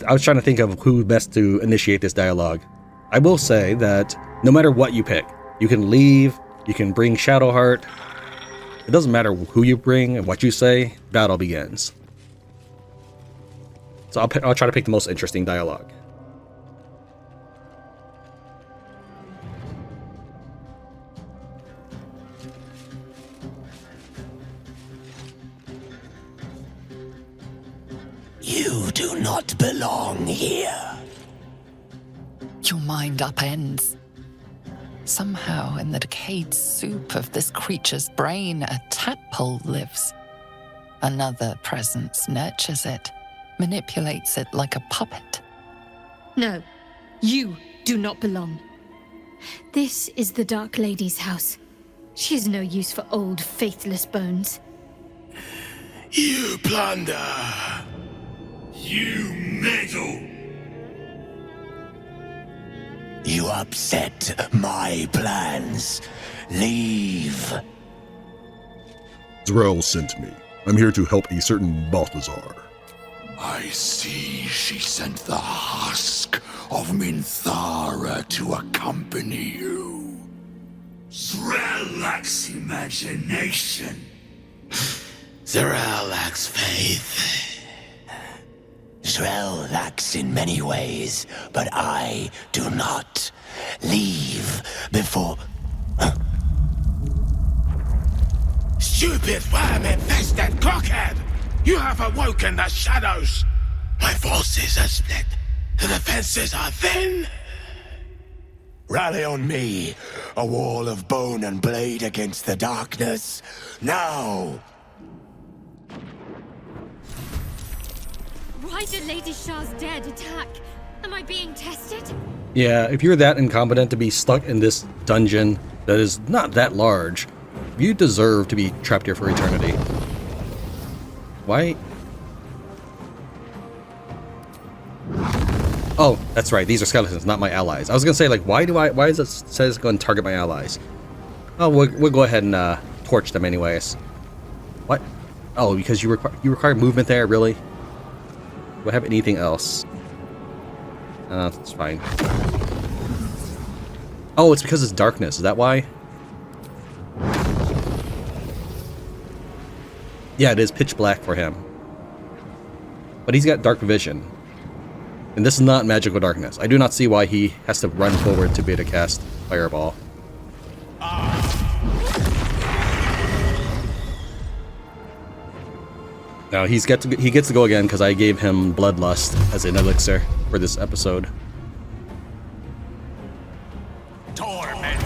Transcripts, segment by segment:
I was trying to think of who best to initiate this dialogue. I will say that no matter what you pick, you can leave, you can bring Shadowheart. It doesn't matter who you bring and what you say, battle begins. So I'll try to pick the most interesting dialogue. You do not belong here. Your mind upends. Somehow, in the decayed soup of this creature's brain, a tadpole lives. Another presence nurtures it, manipulates it like a puppet. No, you do not belong. This is the Dark Lady's house. She is no use for old, faithless bones. You plunder. You meddle! You upset my plans. Leave. Zrel sent me. I'm here to help a certain Balthazar. I see she sent the husk of Minthara to accompany you. Zrel lacks imagination. Zrel lacks faith. Zrel lacks in many ways, but I do not. Leave before... Stupid worm-infested cockhead! You have awoken the shadows! My forces are split. The defenses are thin. Rally on me, a wall of bone and blade against the darkness. Now! Why did Lady Shah's dead attack? Am I being tested? Yeah, if you're that incompetent to be stuck in this dungeon that is not that large, you deserve to be trapped here for eternity. Why? Oh, that's right. These are skeletons, not my allies. I was gonna say, like, why does it say it's going to target my allies? Oh, we'll go ahead and torch them anyways. What? Oh, because you require movement there, really? Do I have anything else? That's fine. Oh, it's because it's darkness. Is that why? Yeah, it is pitch black for him. But he's got dark vision. And this is not magical darkness. I do not see why he has to run forward to be able to cast Fireball. Now he gets to go again because I gave him Bloodlust as an elixir for this episode. Torment.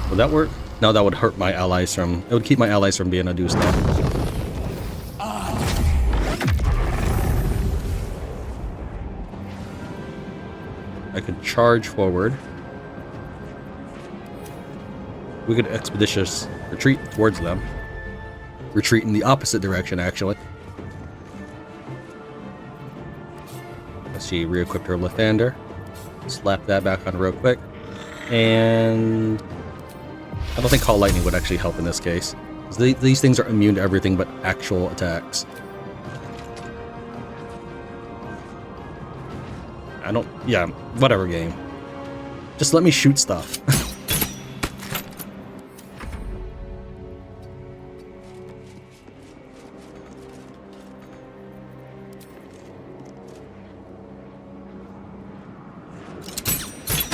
Would that work? No, that would hurt my allies from... It would keep my allies from being able to do stuff. I could charge forward. We could expeditious retreat towards them. Retreat in the opposite direction, actually. She re-equipped her Lathander. Slap that back on real quick. And... I don't think Call Lightning would actually help in this case. These things are immune to everything but actual attacks. I don't... Yeah, whatever, game. Just let me shoot stuff.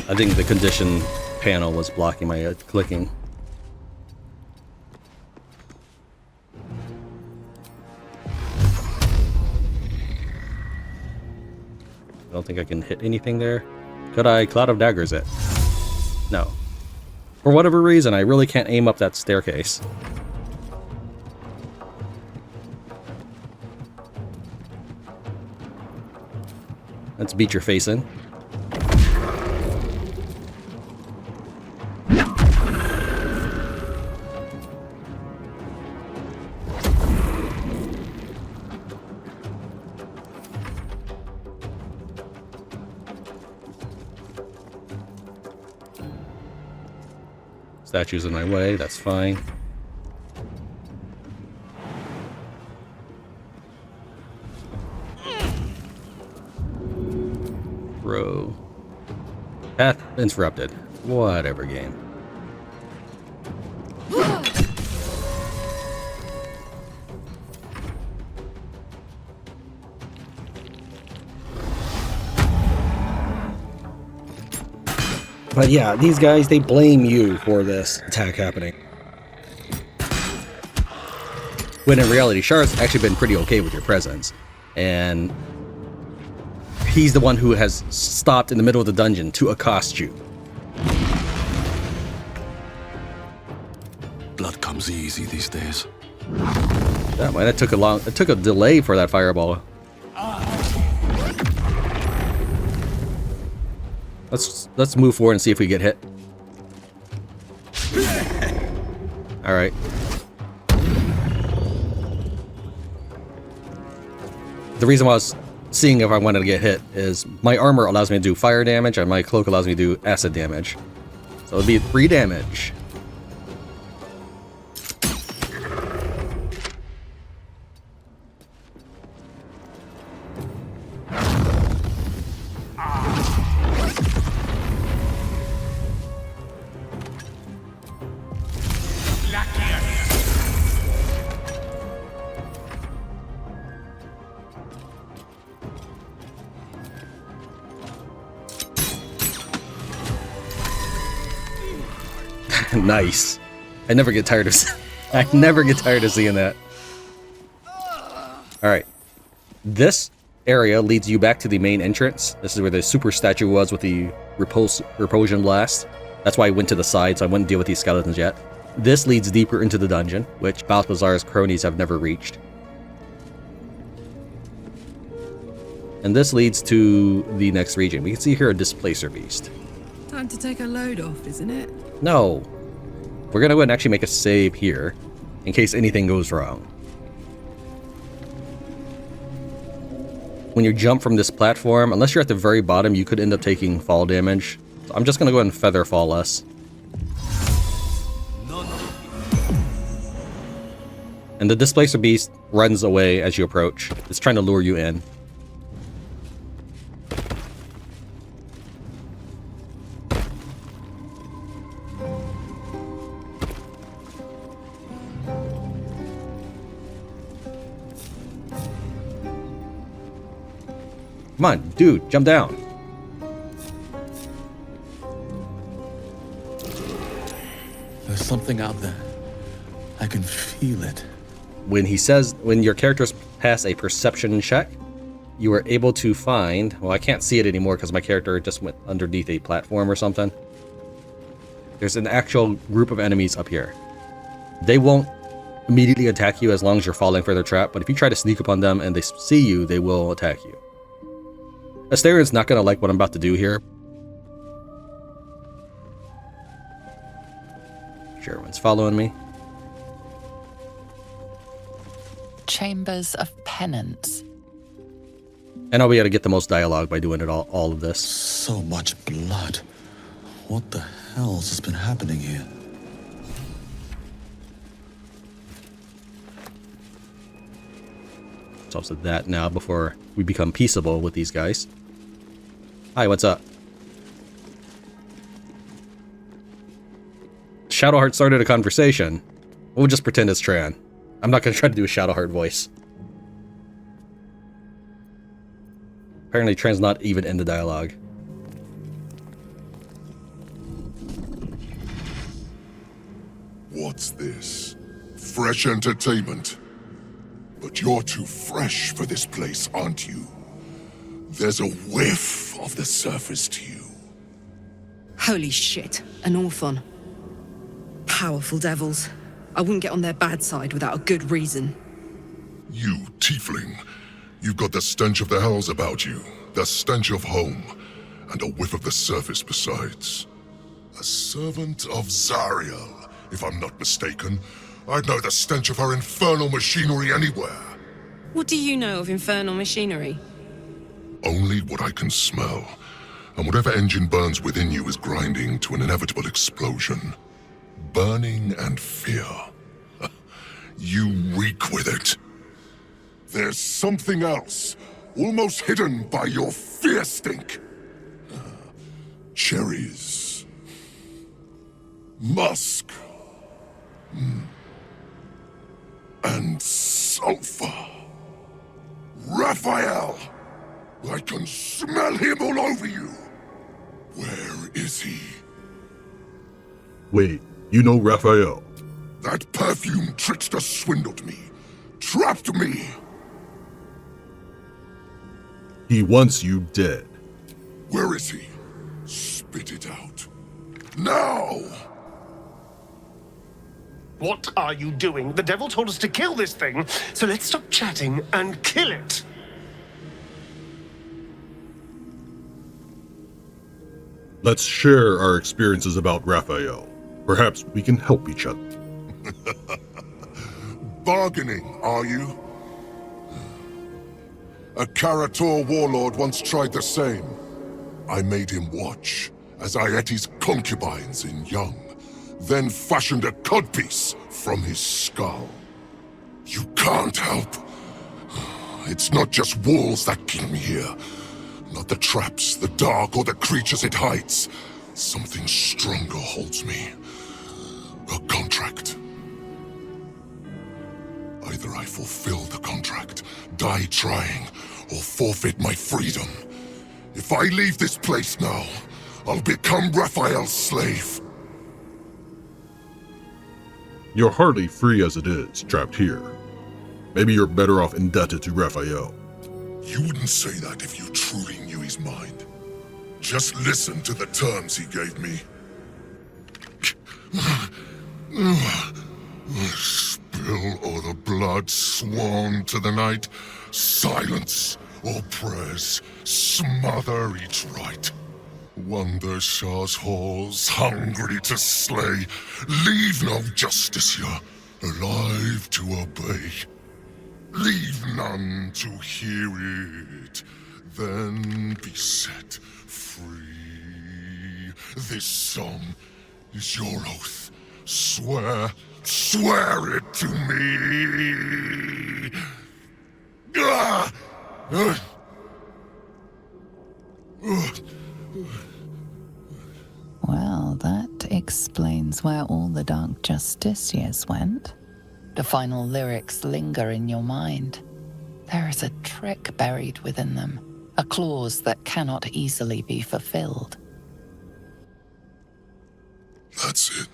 I think the condition panel was blocking my clicking. I don't think I can hit anything there. Could I Cloud of Daggers it? No. For whatever reason, I really can't aim up that staircase. Let's beat your face in. Statues in my way, that's fine. Row. Path interrupted. Whatever, game. But yeah, these guys, they blame you for this attack happening. When in reality, Shar's actually been pretty okay with your presence. And he's the one who has stopped in the middle of the dungeon to accost you. Blood comes easy these days. That might have took it took a delay for that fireball. Let's move forward and see if we get hit. All right. The reason why I was seeing if I wanted to get hit is my armor allows me to do fire damage and my cloak allows me to do acid damage. So it'd be 3 damage. Nice. I never get tired of seeing that. Alright. This area leads you back to the main entrance. This is where the super statue was with the repulsion blast. That's why I went to the side, so I wouldn't deal with these skeletons yet. This leads deeper into the dungeon, which Balthazar's cronies have never reached. And this leads to the next region. We can see here a displacer beast. Time to take a load off, isn't it? No. We're gonna go ahead and actually make a save here, in case anything goes wrong. When you jump from this platform, unless you're at the very bottom, you could end up taking fall damage. So I'm just gonna go ahead and feather fall us. And the displacer beast runs away as you approach. It's trying to lure you in. Come on, dude, jump down. There's something out there. I can feel it. When your characters pass a perception check, you are able to find, well, I can't see it anymore because my character just went underneath a platform or something. There's an actual group of enemies up here. They won't immediately attack you as long as you're falling for their trap, but if you try to sneak up on them and they see you, they will attack you. Asterian's not going to like what I'm about to do here. Sure, everyone's following me. Chambers of Penance. And I'll be able to get the most dialogue by doing it all of this. So much blood. What the hell's has been happening here? So I'll set that now before we become peaceable with these guys. Hi, what's up? Shadowheart started a conversation. We'll just pretend it's Tran. I'm not going to try to do a Shadowheart voice. Apparently Tran's not even in the dialogue. What's this? Fresh entertainment? But you're too fresh for this place, aren't you? There's a whiff of the surface to you. Holy shit, an Orthon. Powerful devils. I wouldn't get on their bad side without a good reason. You, tiefling, you've got the stench of the hells about you, the stench of home, and a whiff of the surface besides. A servant of Zariel, if I'm not mistaken. I'd know the stench of her infernal machinery anywhere. What do you know of infernal machinery? Only what I can smell, and whatever engine burns within you is grinding to an inevitable explosion. burning and fear. You reek with it. There's something else, almost hidden by your fear stink. Cherries. Musk. And sulfur. Raphael! I can smell him all over you! Where is he? Wait, you know Raphael? That perfume trickster swindled me. Trapped me! He wants you dead. Where is he? Spit it out. Now! What are you doing? The devil told us to kill this thing, so let's stop chatting and kill it. Let's share our experiences about Raphael. Perhaps we can help each other. Bargaining, are you? A Karator warlord once tried the same. I made him watch as I ate his concubines in young, then fashioned a codpiece from his skull. You can't help. It's not just walls that keep me here. Not the traps, the dark, or the creatures it hides. Something stronger holds me. A contract. Either I fulfill the contract, die trying, or forfeit my freedom. If I leave this place now, I'll become Raphael's slave. You're hardly free as it is, trapped here. Maybe you're better off indebted to Raphael. You wouldn't say that if you truly knew his mind. Just listen to the terms he gave me. Spill all the blood sworn to the night. Silence all prayers. Smother each rite. Wander Shah's halls, hungry to slay. Leave no justice here, alive to obey. Leave none to hear it, then be set free. This song is your oath. Swear it to me. Ah! Well, that explains where all the Dark Justiciars went. The final lyrics linger in your mind. There is a trick buried within them, a clause that cannot easily be fulfilled. That's it.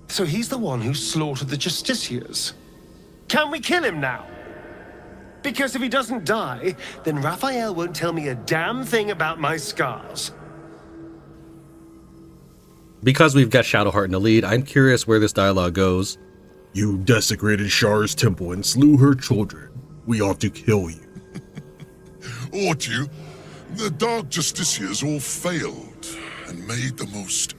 So he's the one who slaughtered the Justiciars. Can we kill him now? Because if he doesn't die, then Raphael won't tell me a damn thing about my scars. Because we've got Shadowheart in the lead, I'm curious where this dialogue goes. You desecrated Shar's temple and slew her children. We ought to kill you. Ought you? The Dark Justiciars all failed and made the most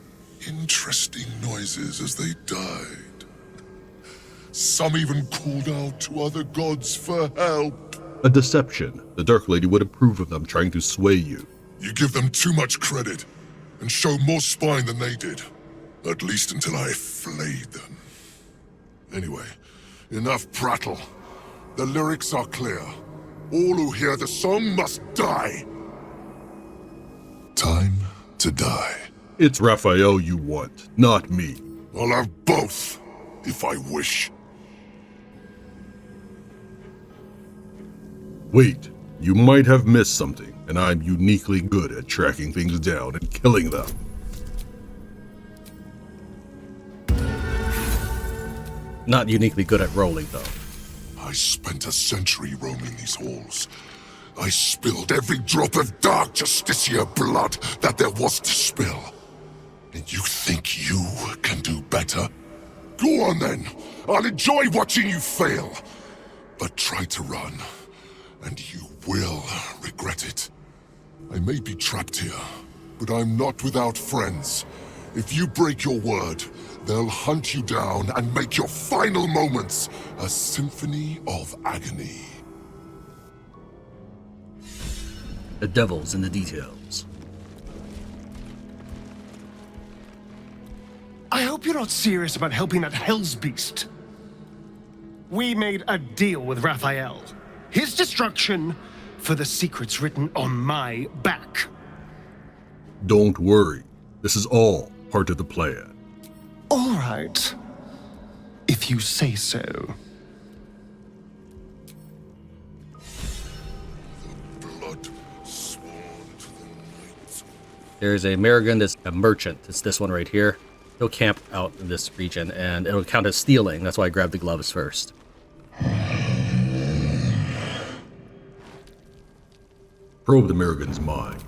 interesting noises as they died. Some even called out to other gods for help. A deception. The Dark Lady would approve of them trying to sway you. You give them too much credit and show more spine than they did. At least until I flayed them. Anyway, enough prattle. The lyrics are clear. All who hear the song must die. Time to die. It's Raphael you want, not me. I'll have both, if I wish. Wait, you might have missed something, and I'm uniquely good at tracking things down and killing them. Not uniquely good at rolling, though. I spent a century roaming these halls. I spilled every drop of Dark Justiciar blood that there was to spill. And you think you can do better? Go on then. I'll enjoy watching you fail. But try to run, and you will regret it. I may be trapped here, but I'm not without friends. If you break your word, they'll hunt you down and make your final moments a symphony of agony. The devil's in the details. you're not serious about helping that Hell's Beast. We made a deal with Raphael. His destruction for the secrets written on my back. Don't worry. This is all part of the plan. All right. If you say so. Blood sworn to the night. There's a Merrigan that's a merchant. It's this one right here. He'll camp out in this region, and it'll count as stealing. That's why I grabbed the gloves first. Probe the Merrigan's mind.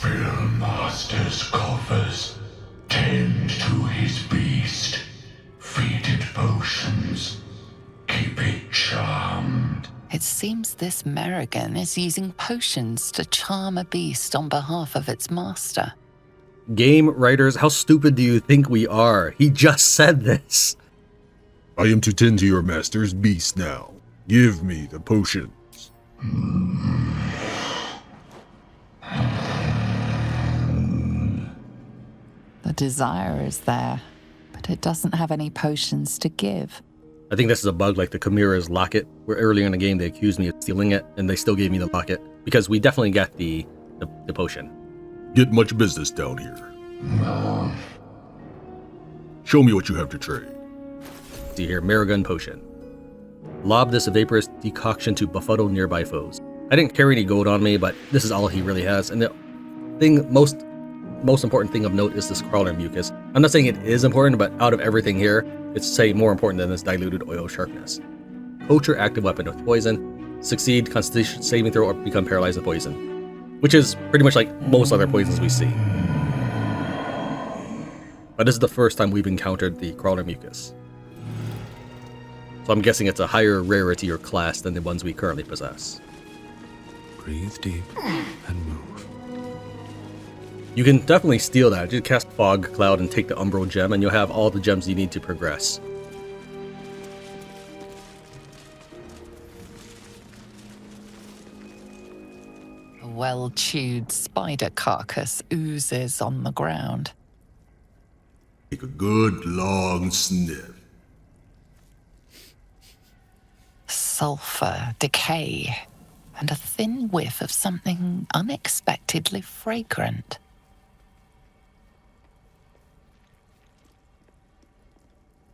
Fill Master's coffers. Tend to his beast. Feed it potions. Keep it charmed. It seems this Merrigan is using potions to charm a beast on behalf of its master. Game writers, how stupid do you think we are? He just said this. I am to tend to your master's beast now. Give me the potions. The desire is there, but it doesn't have any potions to give. I think this is a bug like the Chimera's locket, where earlier in the game they accused me of stealing it, and they still gave me the locket, because we definitely got the potion. Get much business down here. Show me what you have to trade. See here, Merrigan potion. Lob this vaporous decoction to befuddle nearby foes. I didn't carry any gold on me, but this is all he really has. And the thing, most important thing of note is this crawler mucus. I'm not saying it is important, but out of everything here, it's say more important than this diluted oil sharpness. Culture active weapon with poison. Succeed constitution saving throw or become paralyzed with poison. Which is pretty much like most other poisons we see. But this is the first time we've encountered the crawler mucus. So I'm guessing it's a higher rarity or class than the ones we currently possess. Breathe deep and move. You can definitely steal that. Just cast Fog Cloud and take the Umbral Gem, and you'll have all the gems you need to progress. A well-chewed spider carcass oozes on the ground. Take a good long sniff. Sulfur, decay, and a thin whiff of something unexpectedly fragrant.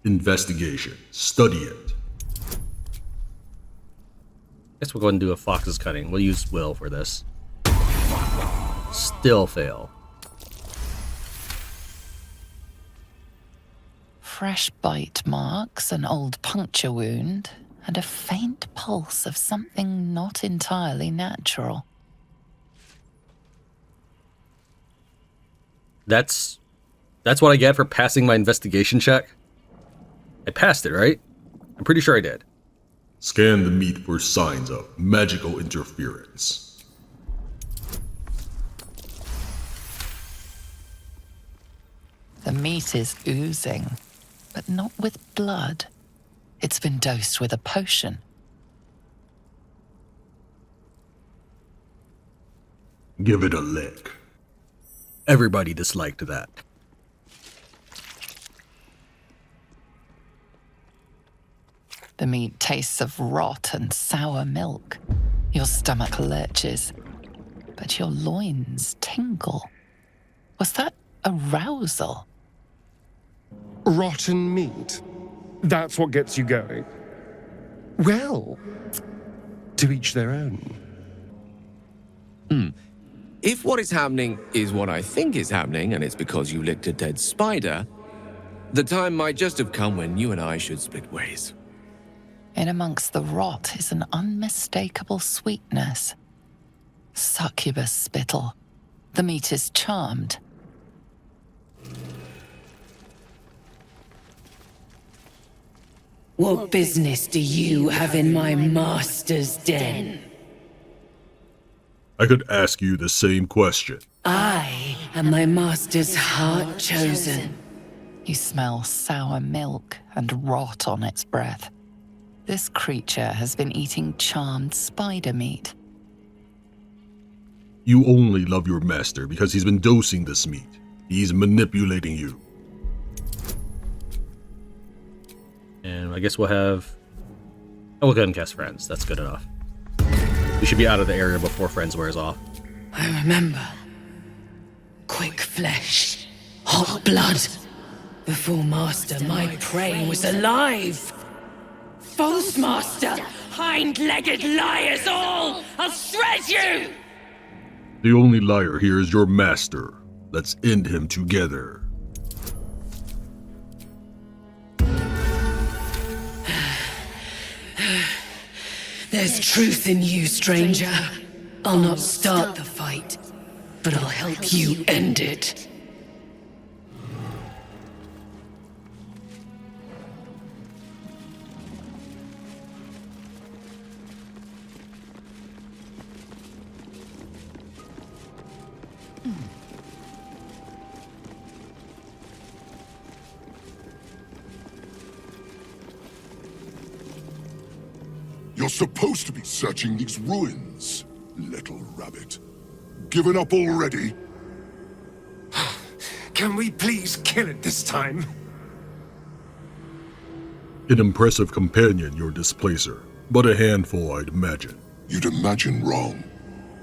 Investigation. Study it. Guess we'll go ahead and do a fox's cutting. We'll use Will for this. Still fail. Fresh bite marks, an old puncture wound, and a faint pulse of something not entirely natural. That's what I get for passing my investigation check? I passed it, right? I'm pretty sure I did. Scan the meat for signs of magical interference. The meat is oozing, but not with blood. It's been dosed with a potion. Give it a lick. Everybody disliked that. The meat tastes of rot and sour milk. Your stomach lurches, but your loins tingle. Was that arousal? Rotten meat. That's what gets you going. Well, to each their own. If what is happening is what I think is happening, and it's because you licked a dead spider, the time might just have come when you and I should split ways. In amongst the rot is an unmistakable sweetness. Succubus spittle. The meat is charmed. What business do you have in my master's den? I could ask you the same question. I am my master's heart chosen. You smell sour milk and rot on its breath. This creature has been eating charmed spider meat. You only love your master because he's been dosing this meat. He's manipulating you. And I guess we'll have... Oh, we'll go ahead and cast Friends. That's good enough. We should be out of the area before Friends wears off. I remember. Quick flesh, hot blood. Before Master, my prey was alive. False Master, hind-legged liars all! I'll shred you! The only liar here is your master. Let's end him together. There's truth in you, stranger. I'll not start the fight, but I'll help you end it. You're supposed to be searching these ruins, little rabbit. Given up already? Can we please kill it this time? An impressive companion, your displacer, but a handful, I'd imagine. You'd imagine wrong.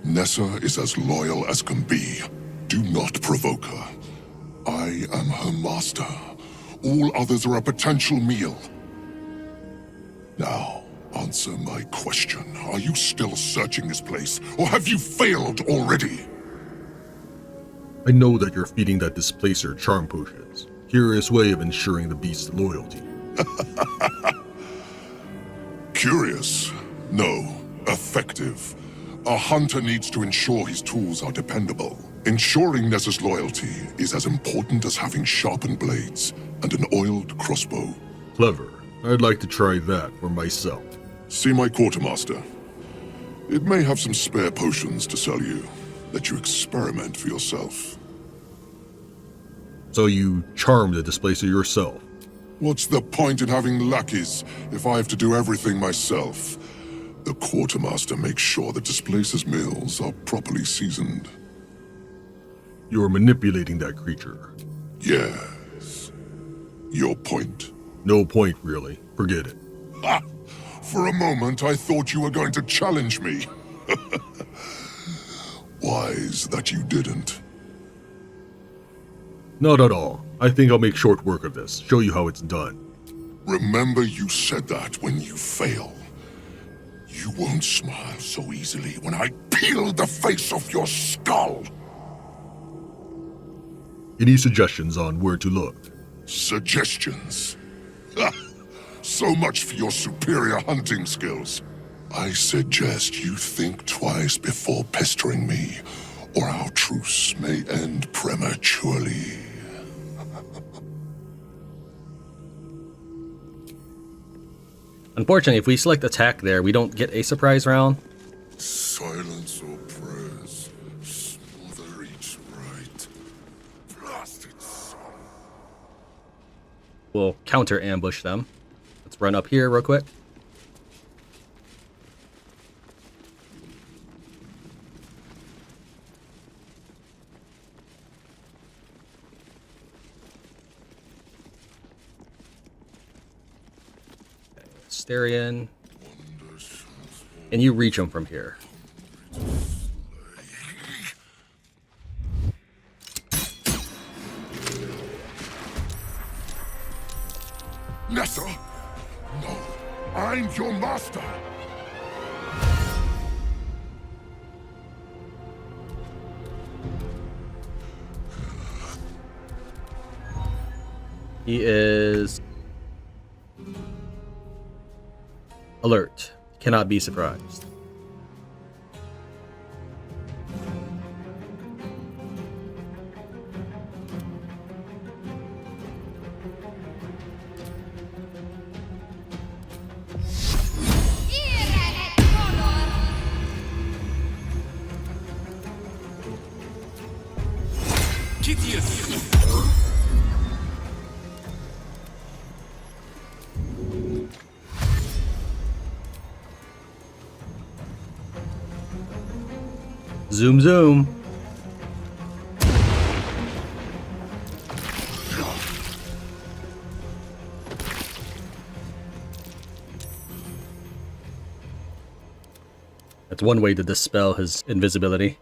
Nessa is as loyal as can be. Do not provoke her. I am her master. All others are a potential meal. Now, answer my question. Are you still searching this place, or have you failed already? I know that you're feeding that displacer charm potions. Curious way of ensuring the beast's loyalty. Curious? No. Effective. A hunter needs to ensure his tools are dependable. Ensuring Nessa's loyalty is as important as having sharpened blades and an oiled crossbow. Clever. I'd like to try that for myself. See my quartermaster. It may have some spare potions to sell you. Let you experiment for yourself. So you charm the displacer yourself? What's the point in having lackeys if I have to do everything myself? The quartermaster makes sure the displacer's meals are properly seasoned. You're manipulating that creature. Yes. Your point? No point, really. Forget it. Ha! For a moment, I thought you were going to challenge me. Wise that you didn't. Not at all. I think I'll make short work of this. Show you how it's done. Remember you said that when you fail. You won't smile so easily when I peel the face off your skull. Any suggestions on where to look? Suggestions? Ha! So much for your superior hunting skills. I suggest you think twice before pestering me, or our truce may end prematurely. Unfortunately, if we select attack there, we don't get a surprise round. Silence or prayers, smother each right. Blasted son. We'll counter ambush them. Let's run up here real quick. Styrian. And you reach them from here. Nessa! No, I'm your master! He is alert. Cannot be surprised. Zoom, zoom. That's one way to dispel his invisibility.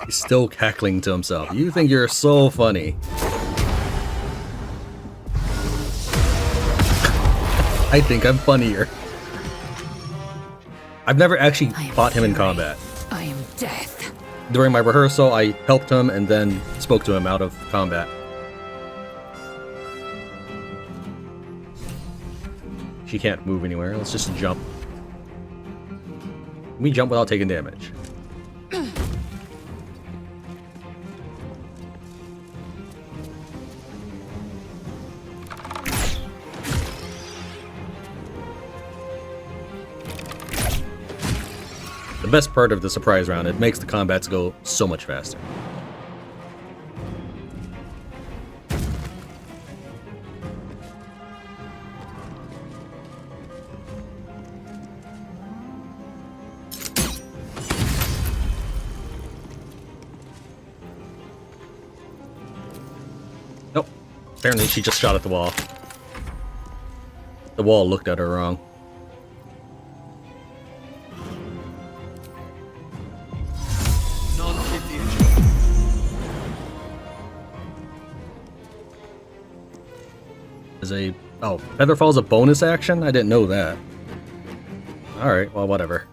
He's still cackling to himself. You think you're so funny. I think I'm funnier. I've never actually fought him in combat. I am death. During my rehearsal, I helped him and then spoke to him out of combat. She can't move anywhere. Let's just jump. We jump without taking damage. The best part of the surprise round, it makes the combats go so much faster. Nope. Apparently she just shot at the wall. The wall looked at her wrong. Oh, Featherfall's a bonus action? I didn't know that. Alright, well, whatever.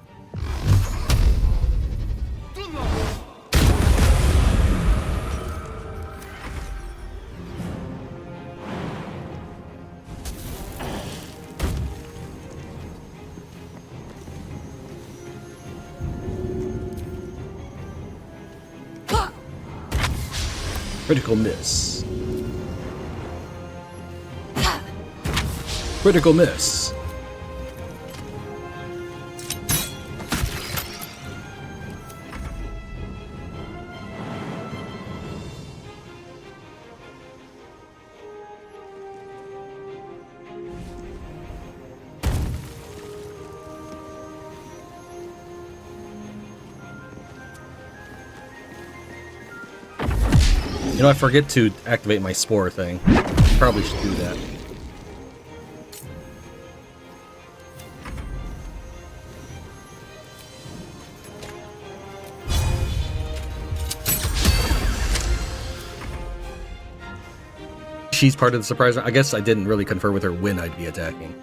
Critical miss. Critical miss. You know, I forget to activate my spore thing. Probably should do that. She's part of the surprise. I guess I didn't really confer with her when I'd be attacking.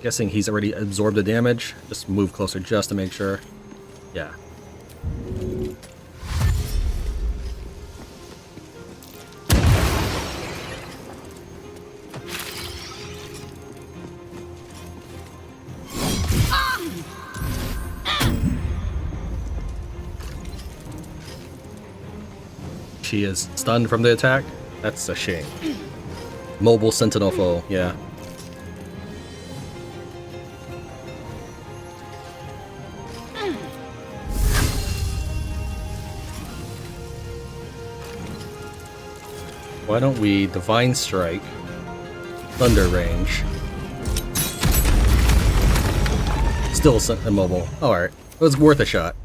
Guessing he's already absorbed the damage. Just move closer just to make sure. Yeah. She is stunned from the attack. That's a shame. Mobile sentinel foe, yeah. Why don't we Divine Strike, Thunder Range. Still immobile. Alright, it was worth a shot.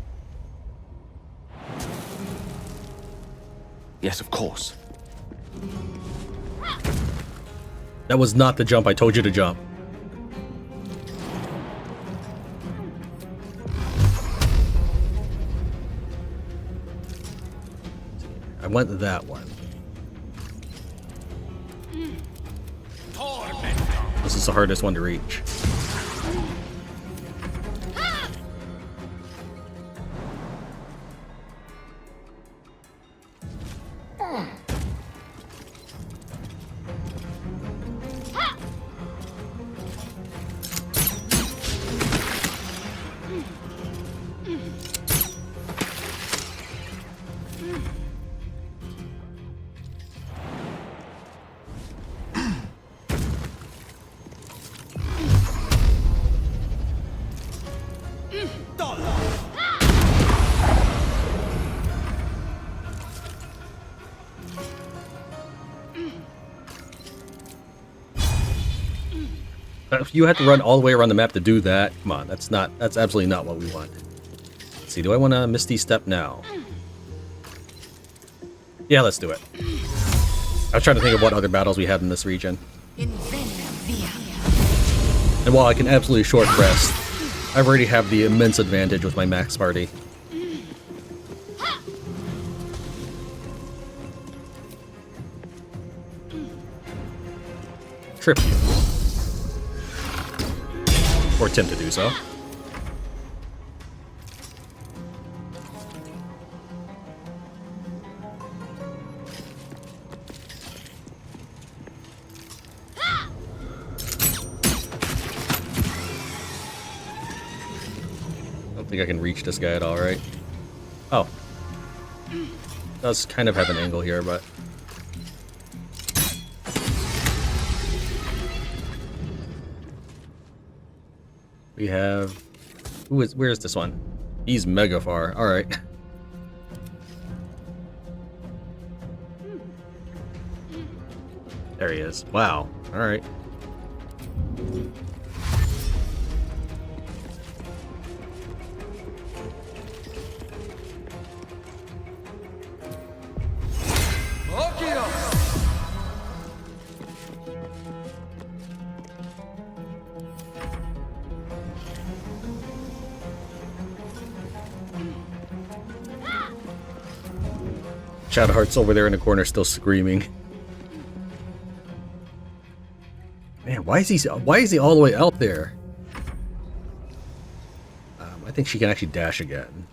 Yes, of course. That was not the jump I told you to jump. I went that one. This is the hardest one to reach. If you had to run all the way around the map to do that, come on, that's absolutely not what we want. Let's see, do I want to Misty Step now? Yeah, let's do it. I was trying to think of what other battles we had in this region. And while I can absolutely short rest, I already have the immense advantage with my max party. Trip you. Or attempt to do so. I don't think I can reach this guy at all, right? Oh. Does kind of have an angle here, but... We have... where is this one? He's mega far. Alright. There he is. Wow. Alright. Shadowheart's over there in the corner still screaming. Man, why is he all the way out there? I think she can actually dash again.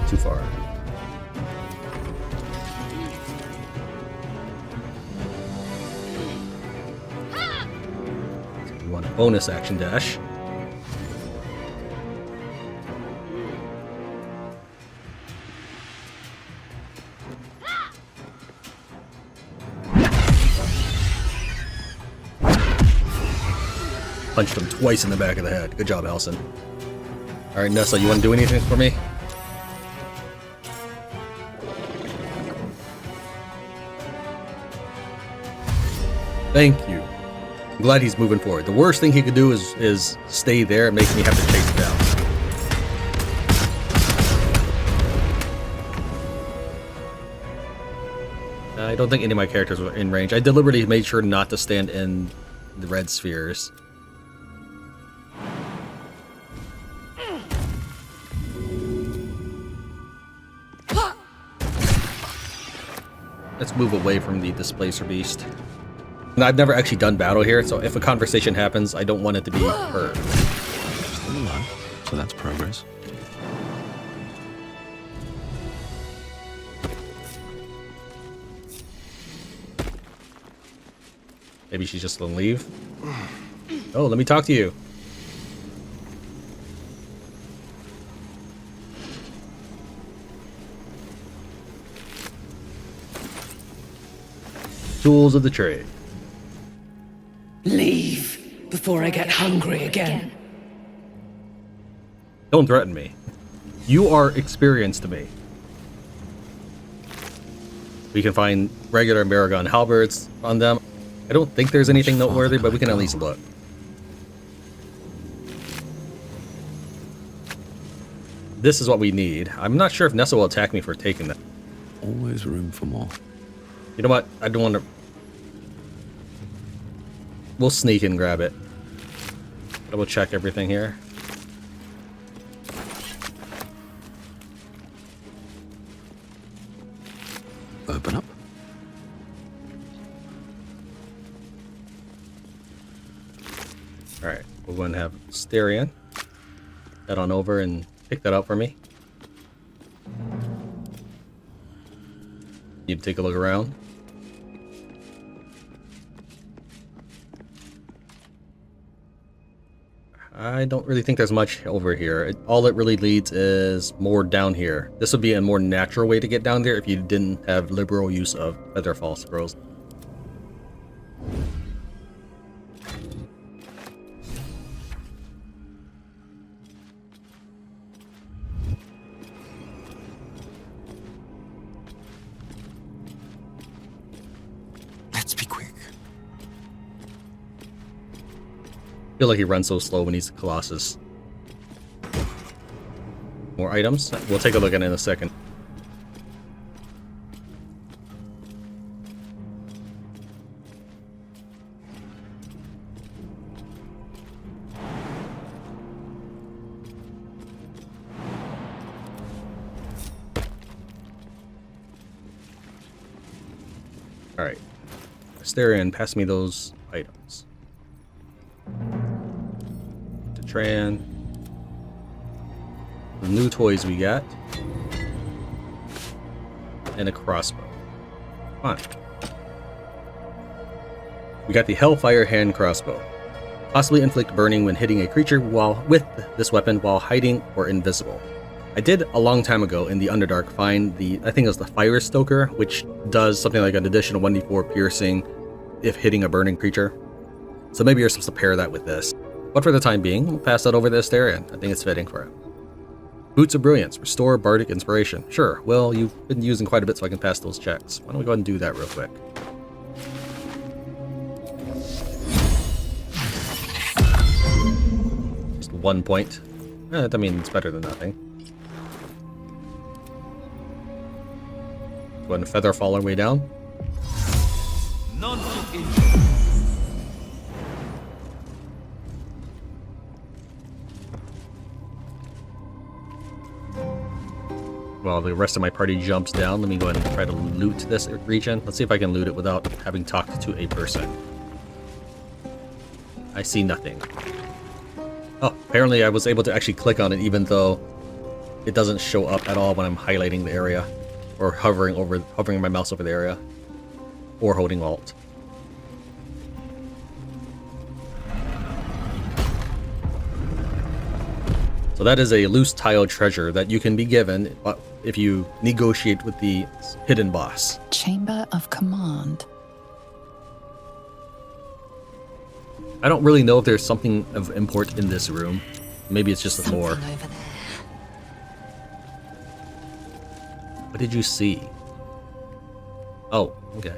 Too far. Bonus action dash. Punched him twice in the back of the head. Good job, Allison. Alright, Nessa, you want to do anything for me? Thank you. I'm glad he's moving forward. The worst thing he could do is stay there and make me have to chase him down. I don't think any of my characters were in range. I deliberately made sure not to stand in the red spheres. Let's move away from the Displacer Beast. And I've never actually done battle here, so if a conversation happens, I don't want it to be heard. Still alive, so that's progress. Maybe she's just gonna leave. Oh, let me talk to you. Tools of the trade. Leave before I get hungry again. Don't threaten me. You are experienced to me. We can find regular Maragon halberds on them. I don't think there's anything noteworthy, but we can at least look. This is what we need. I'm not sure if Nessa will attack me for taking that. Always room for more. You know what? I don't want to... We'll sneak and grab it. Double check everything here. Open up. Alright, we're going to have Sterian head on over and pick that up for me. You take a look around. I don't really think there's much over here. All it really leads is more down here. This would be a more natural way to get down there if you didn't have liberal use of Featherfall scrolls. feel like he runs so slow when he's the Colossus. More items? We'll take a look at it in a second. Alright. Asterion, pass me those items. To Tran. The new toys we got. And a crossbow. Fun. We got the Hellfire Hand Crossbow. Possibly inflict burning when hitting a creature with this weapon while hiding or invisible. I did a long time ago in the Underdark find I think it was the Fire Stoker, which does something like an additional 1d4 piercing if hitting a burning creature. So maybe you're supposed to pair that with this. But for the time being, we'll pass that over to Asterion. I think it's fitting for him. Boots of Brilliance. Restore Bardic Inspiration. Sure, well, you've been using quite a bit so I can pass those checks. Why don't we go ahead and do that real quick. Just 1 point. I mean, it's better than nothing. Go ahead and feather fall our way down. While the rest of my party jumps down, let me go ahead and try to loot this region. Let's see if I can loot it without having talked to a person. I see nothing. Oh, apparently I was able to actually click on it even though it doesn't show up at all when I'm highlighting the area or hovering my mouse over the area or holding Alt. So that is a loose tile treasure that you can be given if you negotiate with the hidden boss. Chamber of Command. I don't really know if there's something of import in this room. Maybe it's just a lore. Over there. What did you see? Oh, okay.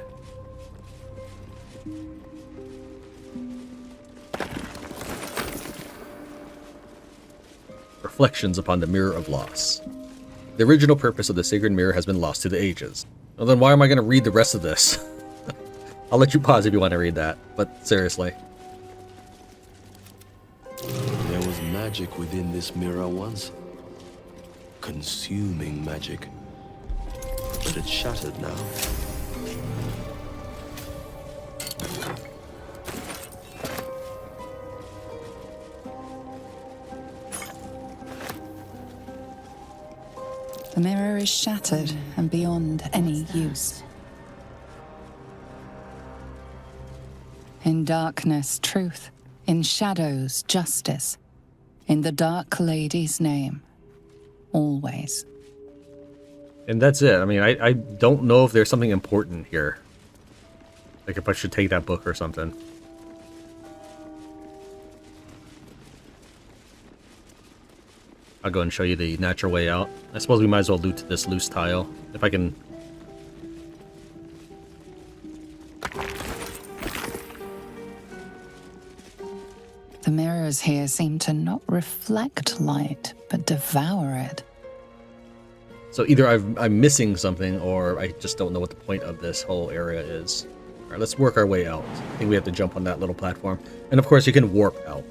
Reflections upon the Mirror of Loss. The original purpose of the sacred mirror has been lost to the ages. Well, then why am I going to read the rest of this? I'll let you pause if you want to read that, but seriously. There was magic within this mirror once. Consuming magic. But it's shattered now. The mirror is shattered and beyond any use. In darkness, truth. In shadows, justice. In the Dark Lady's name. Always. And that's it. I mean, I don't know if there's something important here. Like if I should take that book or something. I'll go and show you the natural way out. I suppose we might as well loot this loose tile. If I can... The mirrors here seem to not reflect light, but devour it. So either I'm missing something, or I just don't know what the point of this whole area is. Alright, let's work our way out. I think we have to jump on that little platform. And of course you can warp out.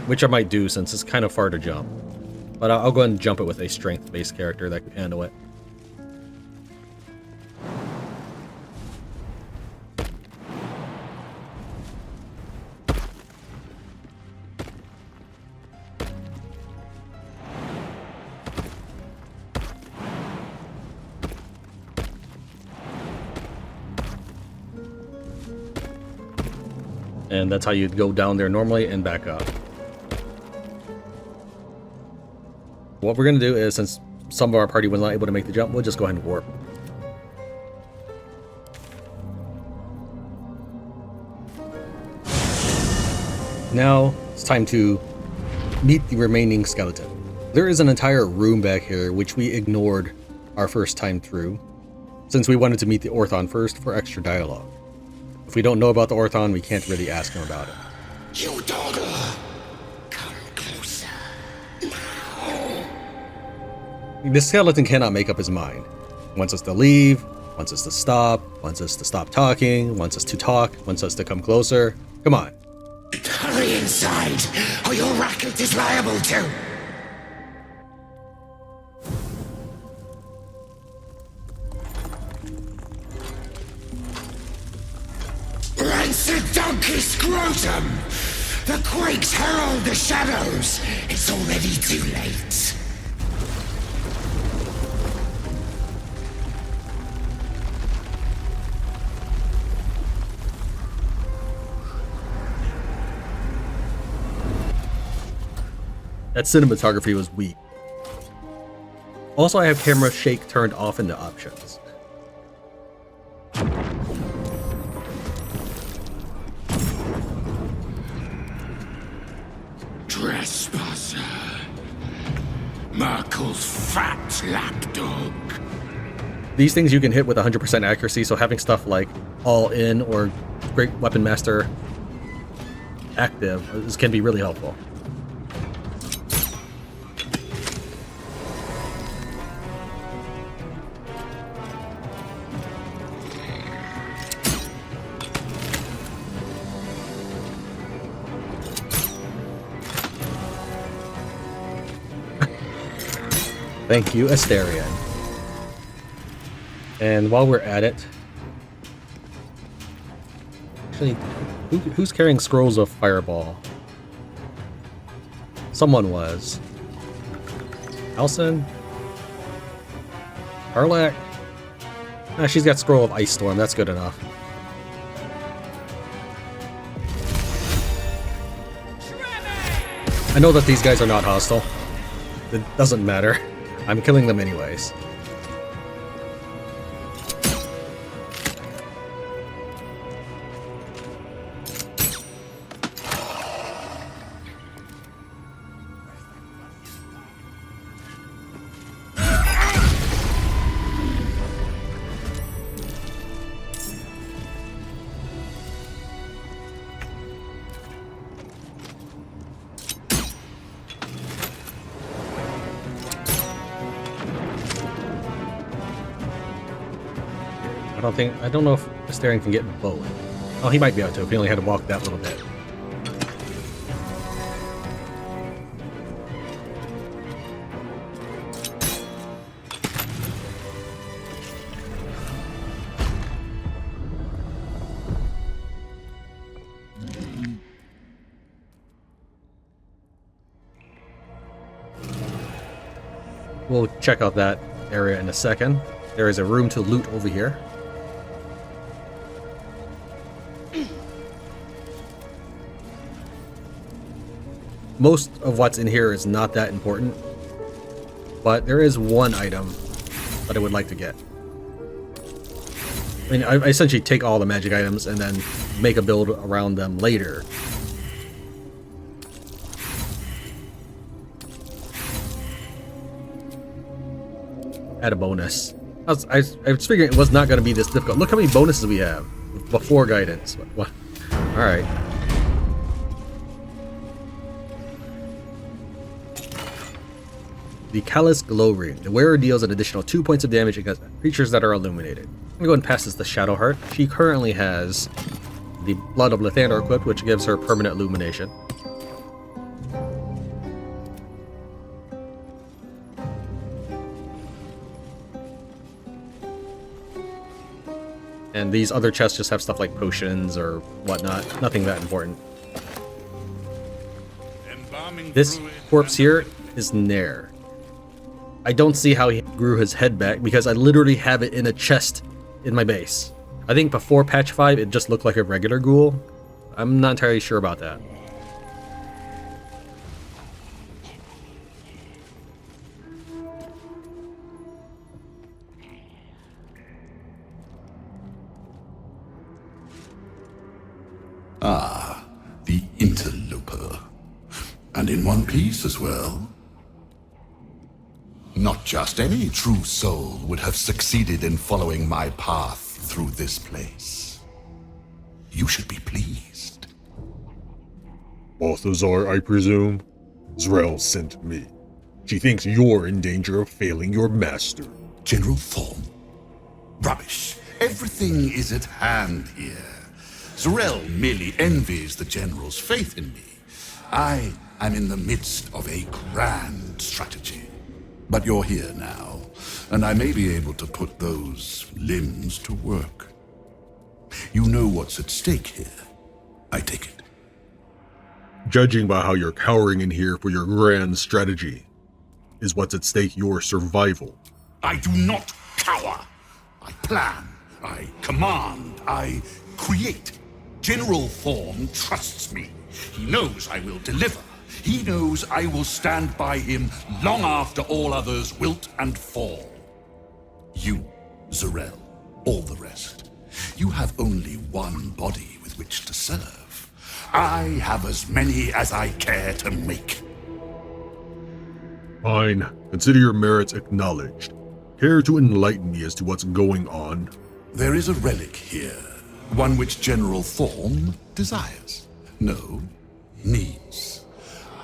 Which I might do since it's kind of far to jump. But I'll go ahead and jump it with a strength-based character that can handle it. And that's how you'd go down there normally and back up. What we're going to do is, since some of our party was not able to make the jump, we'll just go ahead and warp. Now, it's time to meet the remaining skeleton. There is an entire room back here, which we ignored our first time through, since we wanted to meet the Orthon first for extra dialogue. If we don't know about the Orthon, we can't really ask him about it. You dawdler! Come closer. Now. The skeleton cannot make up his mind. Wants us to leave, wants us to stop, wants us to stop talking, wants us to talk, wants us to come closer. Come on. Hurry inside, or your racket is liable to. Rancid donkey scrotum! The quakes herald the shadows. It's already too late. That cinematography was weak. Also, I have camera shake turned off in the options. Trespasser. Merkel's fat lapdog. These things you can hit with 100% accuracy, so having stuff like All In or Great Weapon Master active can be really helpful. Thank you, Asterion. And while we're at it, actually, who's carrying scrolls of Fireball? Someone was. Elson? Harlak? Ah, she's got Scroll of Ice Storm. That's good enough. I know that these guys are not hostile. It doesn't matter. I'm killing them anyways. I don't know if Asterion can get in the boat. Oh, he might be able to if he only had to walk that little bit. We'll check out that area in a second. There is a room to loot over here. Most of what's in here is not that important, but there is one item that I would like to get. I mean, I essentially take all the magic items and then make a build around them later. Add a bonus. I was figuring it was not going to be this difficult. Look how many bonuses we have before guidance. What? All right. The Callous Glow Ring. The wearer deals an additional 2 points of damage against creatures that are illuminated. I'm going to go ahead and pass this to Shadowheart. She currently has the Blood of Lathander equipped, which gives her permanent illumination. And these other chests just have stuff like potions or whatnot. Nothing that important. This corpse here is Nair. I don't see how he grew his head back because I literally have it in a chest in my base. I think before patch 5 it just looked like a regular ghoul. I'm not entirely sure about that. Ah, the interloper. And in one piece as well. Not just any true soul would have succeeded in following my path through this place. You should be pleased. Balthazar, I presume? Zrel sent me. She thinks you're in danger of failing your master. General Thorm? Rubbish. Everything is at hand here. Zrel merely envies the General's faith in me. I am in the midst of a grand strategy. But you're here now, and I may be able to put those limbs to work. You know what's at stake here, I take it. Judging by how you're cowering in here for your grand strategy, is what's at stake your survival. I do not cower. I plan, I command, I create. General Thorm trusts me. He knows I will deliver. He knows I will stand by him long after all others wilt and fall. You, Zrel, all the rest. You have only one body with which to serve. I have as many as I care to make. Fine. Consider your merits acknowledged. Care to enlighten me as to what's going on? There is a relic here, one which General Thorm desires. No, needs.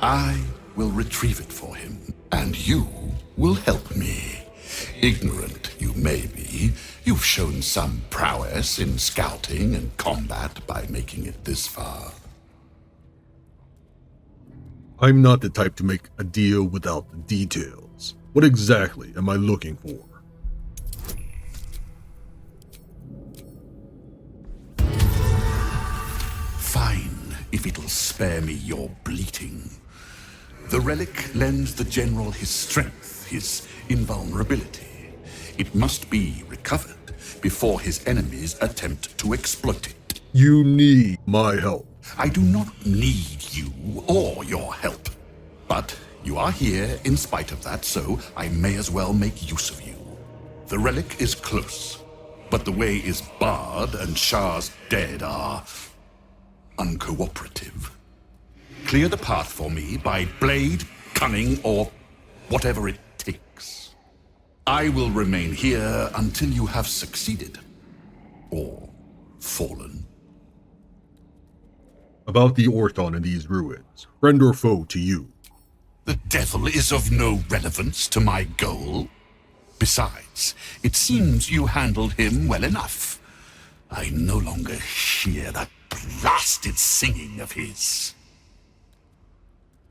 I will retrieve it for him, and you will help me. Ignorant you may be, you've shown some prowess in scouting and combat by making it this far. I'm not the type to make a deal without the details. What exactly am I looking for? Fine, if it'll spare me your bleating. The relic lends the General his strength, his invulnerability. It must be recovered before his enemies attempt to exploit it. You need my help. I do not need you or your help. But you are here in spite of that, so I may as well make use of you. The relic is close, but the way is barred and Shah's dead are uncooperative. Clear the path for me by blade, cunning, or whatever it takes. I will remain here until you have succeeded. Or fallen. About the Orthon in these ruins, friend or foe to you? The devil is of no relevance to my goal. Besides, it seems you handled him well enough. I no longer hear that blasted singing of his.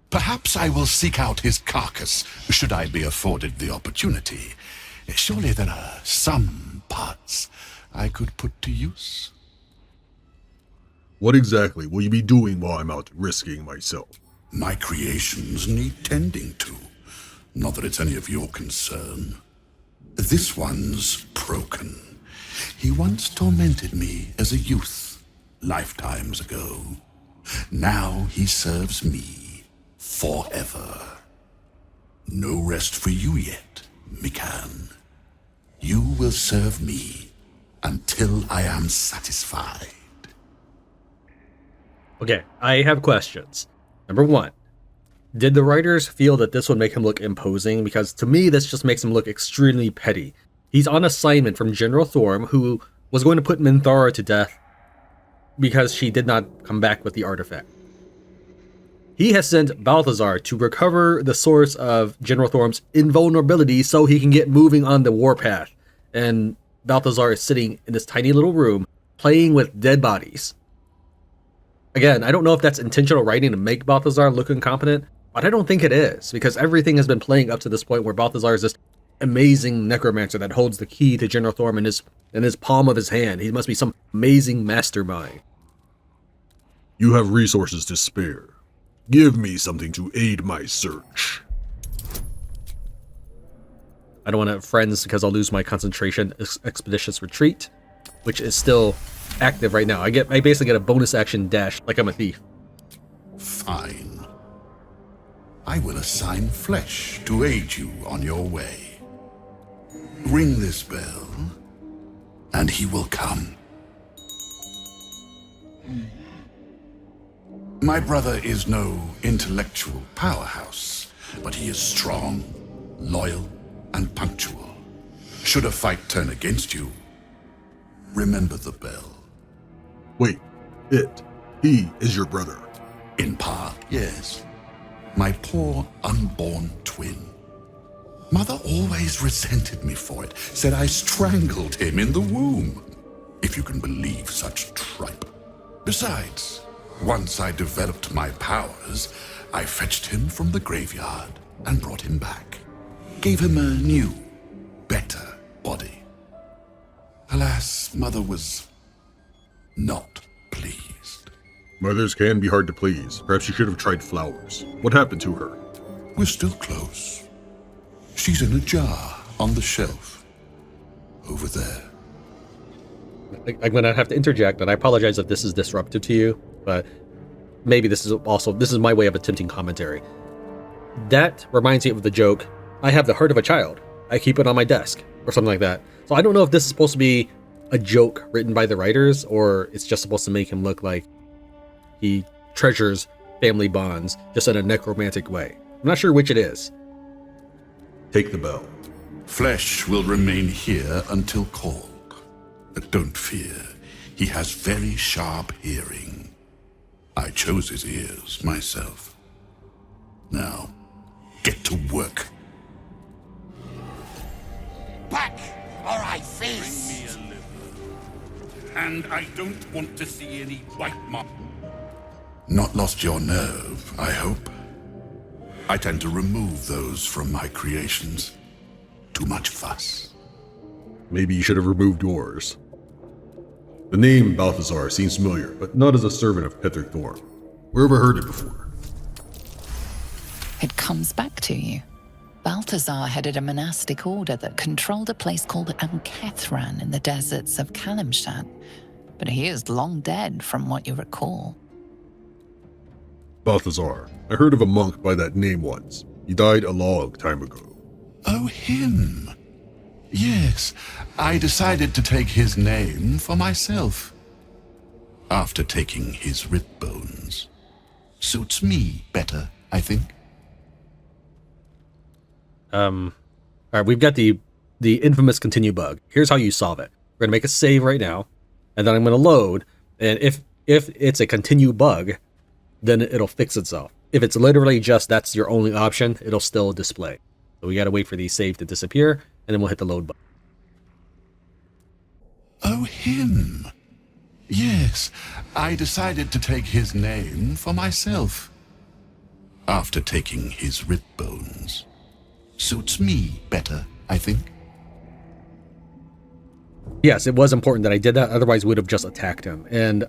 Perhaps I will seek out his carcass, should I be afforded the opportunity. Surely there are some parts I could put to use. What exactly will you be doing while I'm out risking myself? My creations need tending to. Not that it's any of your concern. This one's broken. He once tormented me as a youth, lifetimes ago. Now he serves me forever. No rest for you yet, Mikan. You will serve me until I am satisfied. Okay, I have questions. Number one, did the writers feel that this would make him look imposing? Because to me, this just makes him look extremely petty. He's on assignment from General Thorm, who was going to put Minthara to death because she did not come back with the artifact. He has sent Balthazar to recover the source of General Thorm's invulnerability so he can get moving on the warpath. And Balthazar is sitting in this tiny little room playing with dead bodies. Again, I don't know if that's intentional writing to make Balthazar look incompetent, but I don't think it is, because everything has been playing up to this point where Balthazar is this amazing necromancer that holds the key to General Thorm in his palm of his hand. He must be some amazing mastermind. You have resources to spare. Give me something to aid my search. I don't want to have friends because I'll lose my concentration expeditious retreat, which is still active right now. I basically get a bonus action dash like I'm a thief. Fine. I will assign flesh to aid you on your way. Ring this bell, and he will come. My brother is no intellectual powerhouse, but he is strong, loyal, and punctual. Should a fight turn against you, remember the bell. Wait, He is your brother. In part, yes. My poor unborn twin. Mother always resented me for it, said I strangled him in the womb. If you can believe such tripe. Besides, once I developed my powers, I fetched him from the graveyard and brought him back. Gave him a new, better body. Alas, Mother was not pleased. Mothers can be hard to please. Perhaps you should have tried flowers. What happened to her? We're still close. She's in a jar on the shelf. Over there. I'm gonna have to interject, and I apologize if this is disruptive to you, but maybe this is my way of attempting commentary. That reminds me of the joke, I have the heart of a child. I keep it on my desk, or something like that. So I don't know if this is supposed to be a joke written by the writers, or it's just supposed to make him look like he treasures family bonds just in a necromantic way. I'm not sure which it is. Take the bell. Flesh will remain here until called. But don't fear, he has very sharp hearing. I chose his ears myself. Now, get to work. Back, or I feast! Bring me a liver. And I don't want to see any white mark. Not lost your nerve, I hope. I tend to remove those from my creations. Too much fuss. Maybe you should have removed yours. The name Balthazar seems familiar, but not as a servant of Peter Thorn. Where have I heard it before? It comes back to you. Balthazar headed a monastic order that controlled a place called Tran in the deserts of Kalimshan, but he is long dead from what you recall. Balthazar. I heard of a monk by that name once. He died a long time ago. Oh, him. Yes, I decided to take his name for myself. After taking his rib bones. Suits me better, I think. Alright, we've got the infamous continue bug. Here's how you solve it. We're gonna make a save right now, and then I'm gonna load, and if it's a continue bug, then it'll fix itself. If it's literally just that's your only option, it'll still display. So we gotta wait for the save to disappear, and then we'll hit the load button. Oh, him. Yes, I decided to take his name for myself. After taking his rib bones. Suits me better, I think. Yes, it was important that I did that, otherwise we would have just attacked him. And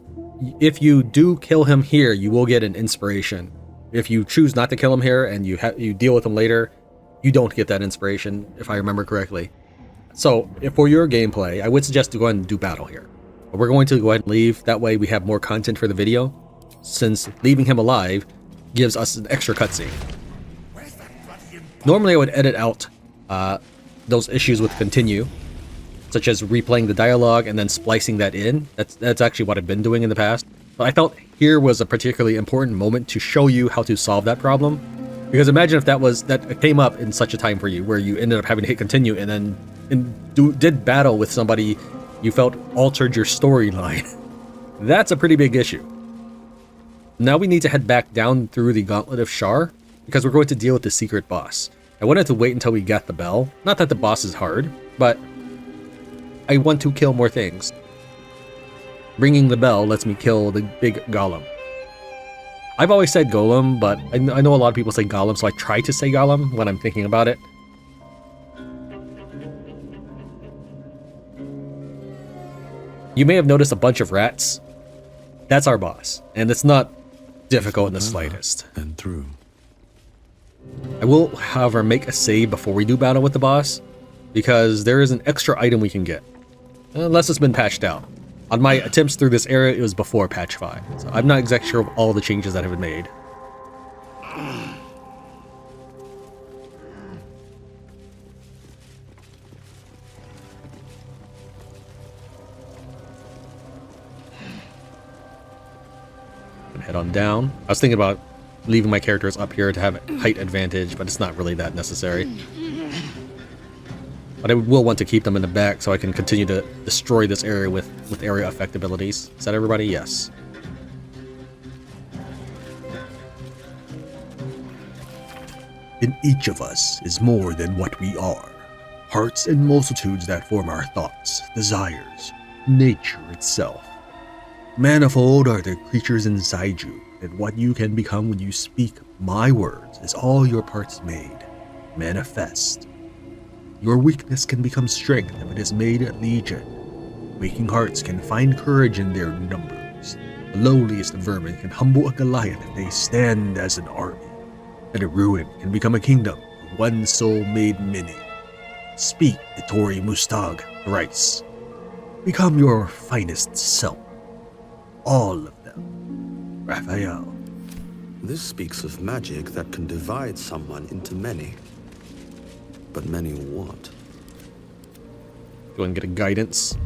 if you do kill him here, you will get an inspiration. If you choose not to kill him here and you deal with him later, you don't get that inspiration, if I remember correctly. So, for your gameplay, I would suggest to go ahead and do battle here. But we're going to go ahead and leave, that way we have more content for the video, since leaving him alive gives us an extra cutscene. Normally I would edit out those issues with continue, such as replaying the dialogue and then splicing that in. That's actually what I've been doing in the past. But I felt here was a particularly important moment to show you how to solve that problem. Because imagine if that came up in such a time for you, where you ended up having to hit continue and then did battle with somebody you felt altered your storyline. That's a pretty big issue. Now we need to head back down through the Gauntlet of Shar, because we're going to deal with the secret boss. I wanted to wait until we got the bell. Not that the boss is hard, but I want to kill more things. Ringing the bell lets me kill the big golem. I've always said golem, but I know a lot of people say golem, so I try to say golem when I'm thinking about it. You may have noticed a bunch of rats. That's our boss, and it's not difficult in the slightest. And through. I will, however, make a save before we do battle with the boss, because there is an extra item we can get, unless it's been patched out. On my attempts through this area, it was before patch 5, so I'm not exactly sure of all the changes that have been made. Head on down. I was thinking about leaving my characters up here to have height advantage, but it's not really that necessary. But I will want to keep them in the back so I can continue to destroy this area with area effect abilities. Is that everybody? Yes. In each of us is more than what we are. Hearts and multitudes that form our thoughts, desires, nature itself. Manifold are the creatures inside you, and what you can become when you speak my words is all your parts made, manifest. Your weakness can become strength if it is made legion. Waking hearts can find courage in their numbers. The lowliest of vermin can humble a Goliath if they stand as an army. And a ruin can become a kingdom of one soul made many. Speak the Tori Mustag thrice. Become your finest self. All of them. Raphael. This speaks of magic that can divide someone into many. But many what? Go and get a guidance.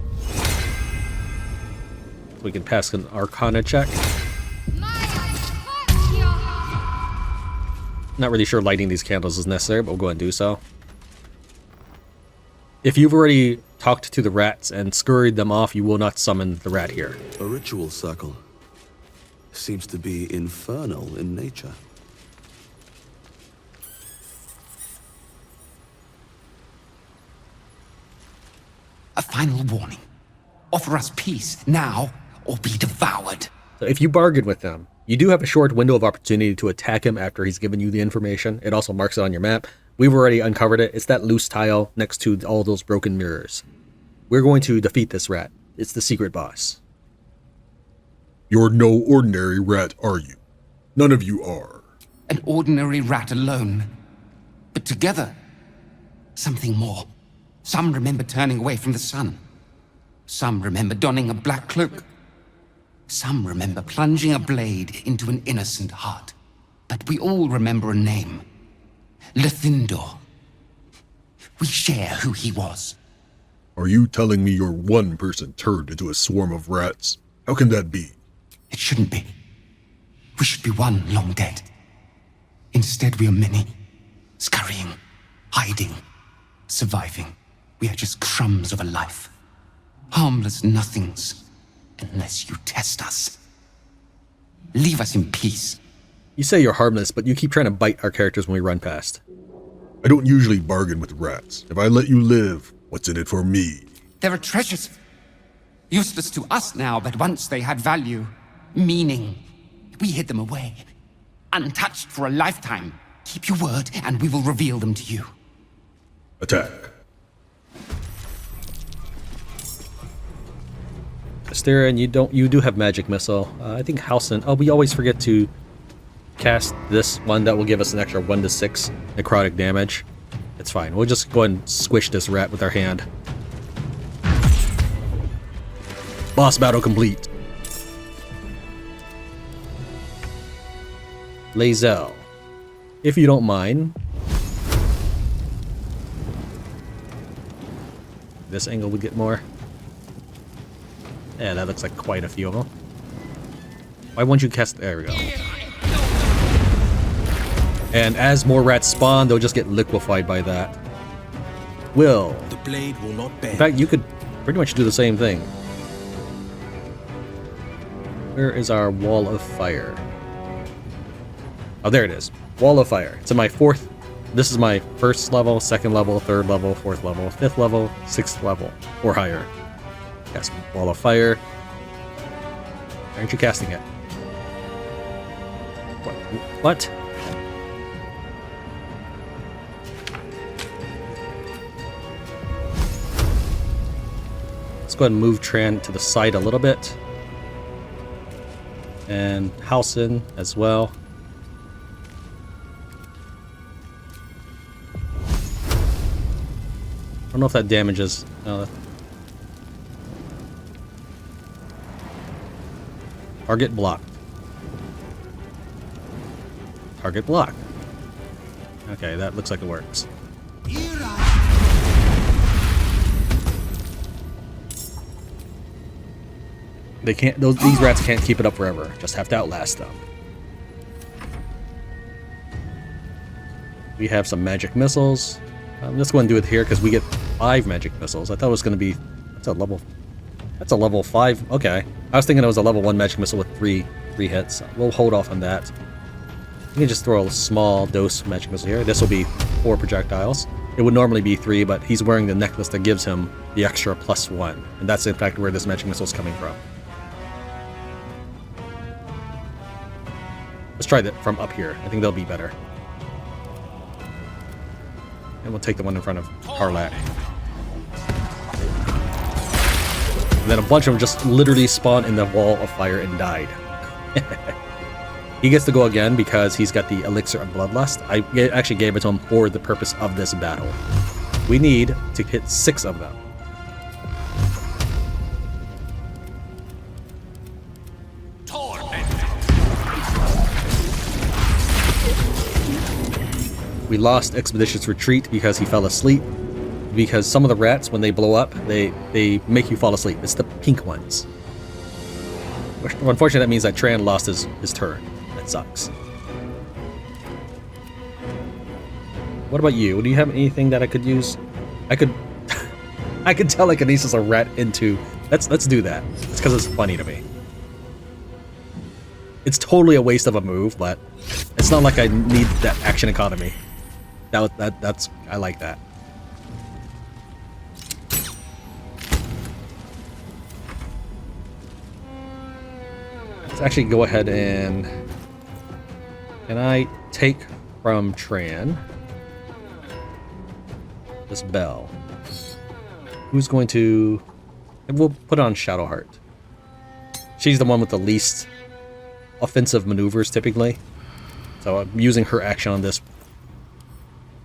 We can pass an Arcana check. Not really sure lighting these candles is necessary, but we'll go ahead and do so. If you've already talked to the rats and scurried them off, you will not summon the rat here. A ritual circle. Seems to be infernal in nature. A final warning. Offer us peace now, or be devoured. So if you bargain with them, you do have a short window of opportunity to attack him after he's given you the information. It also marks it on your map. We've already uncovered it. It's that loose tile next to all those broken mirrors. We're going to defeat this rat. It's the secret boss. You're no ordinary rat, are you? None of you are. An ordinary rat alone. But together, something more. Some remember turning away from the sun. Some remember donning a black cloak. Some remember plunging a blade into an innocent heart. But we all remember a name. Lithindor. We share who he was. Are you telling me you're one person turned into a swarm of rats? How can that be? It shouldn't be. We should be one long dead. Instead, we are many. Scurrying, hiding, surviving. We are just crumbs of a life. Harmless nothings. Unless you test us. Leave us in peace. You say you're harmless, but you keep trying to bite our characters when we run past. I don't usually bargain with rats. If I let you live, what's in it for me? There are treasures. Useless to us now, but once they had value. Meaning. We hid them away. Untouched for a lifetime. Keep your word, and we will reveal them to you. Attack. Astera, you do have magic missile. I think Halsin. Oh, we always forget to cast this one that will give us an extra 1 to 6 necrotic damage. It's fine. We'll just go ahead and squish this rat with our hand. Boss battle complete. Lae'zel, if you don't mind. This angle would get more. Yeah, that looks like quite a few of them. Why won't you cast... There we go. And as more rats spawn, they'll just get liquefied by that. Will. The blade will not bend. In fact, you could pretty much do the same thing. Where is our wall of fire? Oh, there it is. Wall of fire. It's in my fourth... This is my first level, second level, third level, fourth level, fifth level, sixth level, or higher. Cast wall of fire. Why aren't you casting it? What? Let's go ahead and move Tran to the side a little bit. And Halsin as well. I don't know if that damages. No, target blocked. Target blocked. Okay, that looks like it works. They can't. These rats can't keep it up forever. Just have to outlast them. We have some magic missiles. Let's go and do it here because we get 5 magic missiles. I thought it was going to be. That's a level 5. Okay. I was thinking it was a level 1 magic missile with 3 hits. We'll hold off on that. You can just throw a small dose of magic missile here. This will be 4 projectiles. It would normally be 3, but he's wearing the necklace that gives him the extra +1. And that's in fact where this magic missile is coming from. Let's try that from up here. I think they'll be better. And we'll take the one in front of Karlak. And then a bunch of them just literally spawned in the wall of fire and died. He gets to go again because he's got the elixir of bloodlust. I actually gave it to him for the purpose of this battle. We need to hit 6 of them. We lost Expeditious Retreat because he fell asleep. Because some of the rats, when they blow up, they make you fall asleep. It's the pink ones. Unfortunately, that means that Tran lost his turn. That sucks. What about you? Do you have anything that I could use? I could I could telekinesis a rat into... Let's do that. It's because it's funny to me. It's totally a waste of a move, but it's not like I need that action economy. That's I like that. Let's actually go ahead and... Can I take from Tran this bell? Who's going to... And we'll put on Shadowheart. She's the one with the least offensive maneuvers, typically. So I'm using her action on this.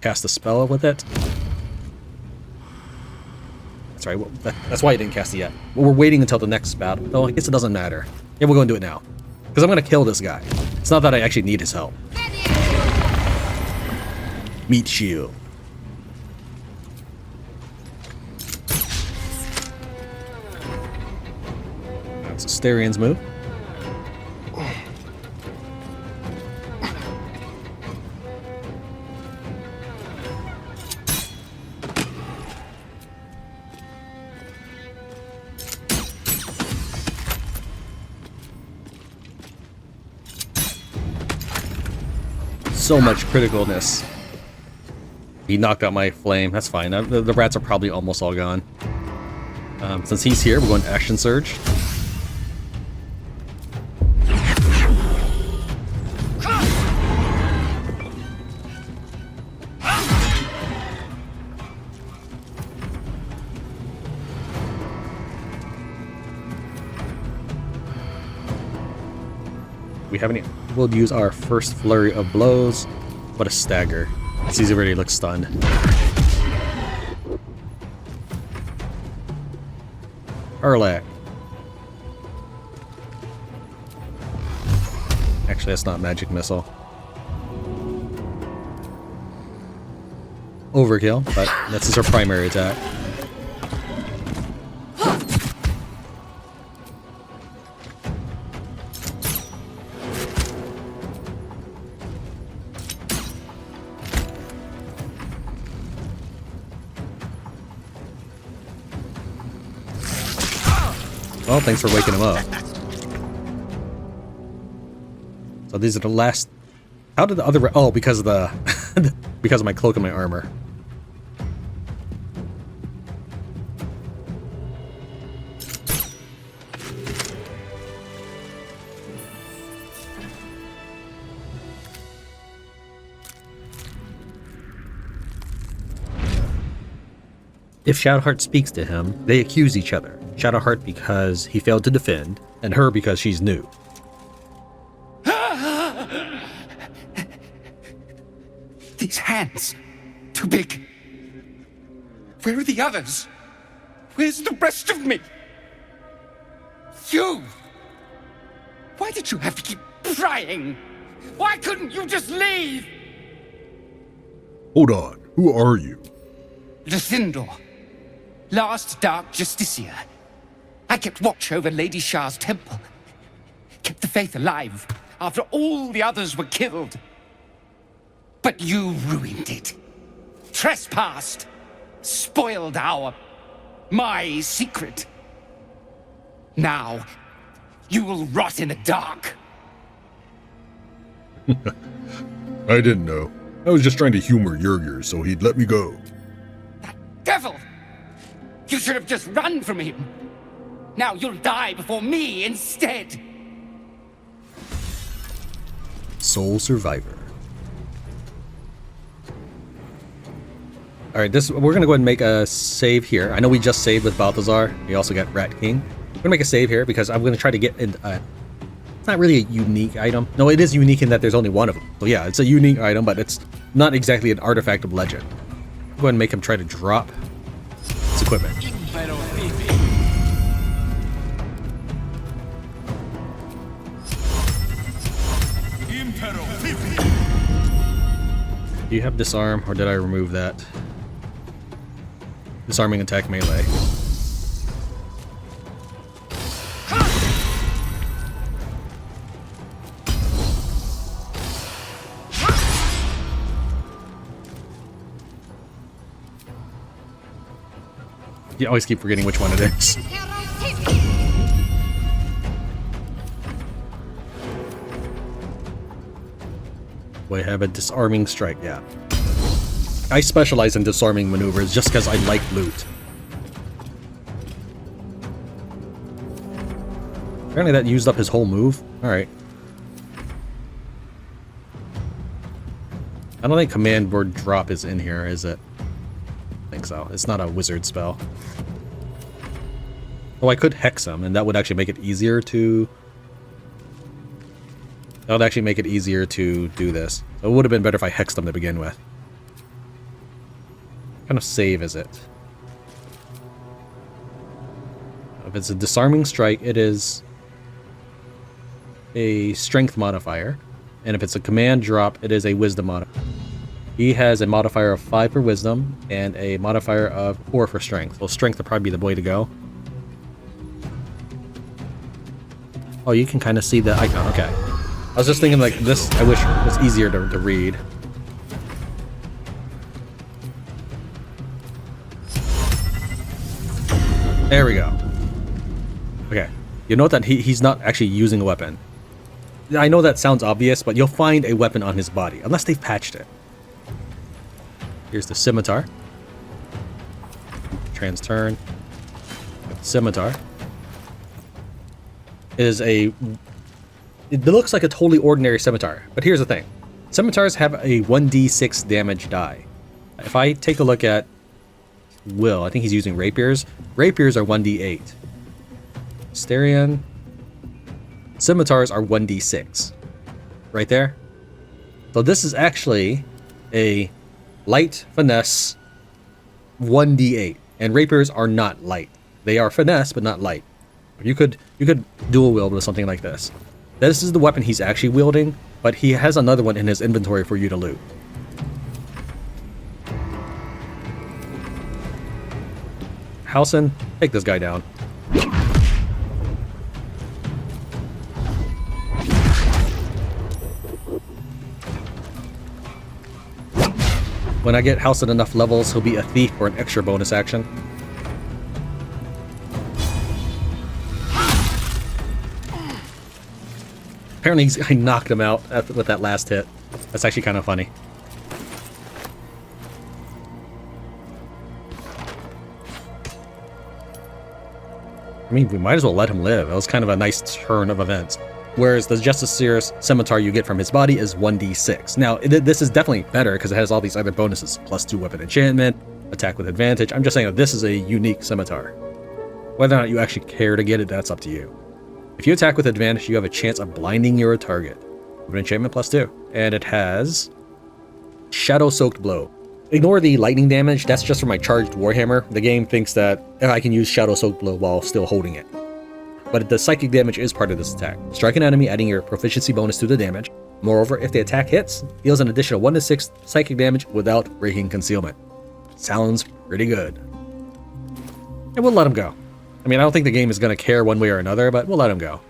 Cast a spell with it. That's right. Well, that's why I didn't cast it yet. Well, we're waiting until the next battle. Oh, I guess it doesn't matter. Yeah, we're going to do it now. Because I'm going to kill this guy. It's not that I actually need his help. Meat shield. That's Asterian's move. So much criticalness. He knocked out my flame. That's fine. The rats are probably almost all gone. Since he's here, we're going to Action Surge. We have any... We'll use our first flurry of blows. What a stagger. Caesar already looks stunned. Karlak. Actually, that's not magic missile. Overkill, but that's her primary attack. Well, thanks for waking him up. So these are the last... How did the other... Oh, because of the... because of my cloak and my armor. If Shadowheart speaks to him, they accuse each other. Shadowheart because he failed to defend, and her because she's new. These hands, too big. Where are the others? Where's the rest of me? You! Why did you have to keep prying? Why couldn't you just leave? Hold on, who are you? Luthindor, last Dark Justiciar. I kept watch over Lady Shah's temple. Kept the faith alive after all the others were killed. But you ruined it. Trespassed. Spoiled my secret. Now, you will rot in the dark. I didn't know. I was just trying to humor Jurgir so he'd let me go. Devil! You should have just run from him. Now you'll die before me instead. Soul Survivor. Alright, we're gonna go ahead and make a save here. I know we just saved with Balthazar. We also got Rat King. I'm gonna make a save here because I'm gonna try to get in. It's not really a unique item. No, it is unique in that there's only one of them. So yeah, it's a unique item, but it's not exactly an artifact of legend. Go ahead and make him try to drop his equipment. Do you have disarm, or did I remove that? Disarming attack melee. You always keep forgetting which one it is. Do I have a disarming strike? Yeah. I specialize in disarming maneuvers just because I like loot. Apparently that used up his whole move. Alright. I don't think command word drop is in here, is it? I think so. It's not a wizard spell. Oh, I could hex him, and that would actually make it easier to... That would actually make it easier to do this. So it would have been better if I hexed him to begin with. What kind of save is it? If it's a disarming strike, it is a strength modifier. And if it's a command drop, it is a wisdom modifier. He has a modifier of 5 for wisdom and a modifier of 4 for strength. So strength would probably be the way to go. Oh, you can kind of see the icon. Okay. I was just thinking like this, I wish it was easier to read. There we go. Okay. You note that he's not actually using a weapon. I know that sounds obvious, but you'll find a weapon on his body, unless they've patched it. Here's the scimitar. Tran's turn. Scimitar. It looks like a totally ordinary scimitar, but here's the thing. Scimitars have a 1d6 damage die. If I take a look at Will, I think he's using rapiers. Rapiers are 1d8. Asterion. Scimitars are 1d6. Right there. So this is actually a light finesse 1d8. And rapiers are not light. They are finesse, but not light. You could dual wield with something like this. This is the weapon he's actually wielding, but he has another one in his inventory for you to loot. Halsin, take this guy down. When I get Halsin enough levels, he'll be a thief for an extra bonus action. Apparently I knocked him out with that last hit. That's actually kind of funny. I mean, we might as well let him live. It was kind of a nice turn of events. Whereas the Justicier's scimitar you get from his body is 1d6. Now, this is definitely better because it has all these other bonuses. +2 weapon enchantment, attack with advantage. I'm just saying that this is a unique scimitar. Whether or not you actually care to get it, that's up to you. If you attack with advantage, you have a chance of blinding your target. With enchantment +2. And it has Shadow Soaked Blow. Ignore the lightning damage, that's just for my charged Warhammer. The game thinks that I can use Shadow Soaked Blow while still holding it. But the psychic damage is part of this attack. Strike an enemy, adding your proficiency bonus to the damage. Moreover, if the attack hits, deals an additional 1d6 psychic damage without breaking concealment. Sounds pretty good. And we'll let him go. I mean, I don't think the game is going to care one way or another, but we'll let him go.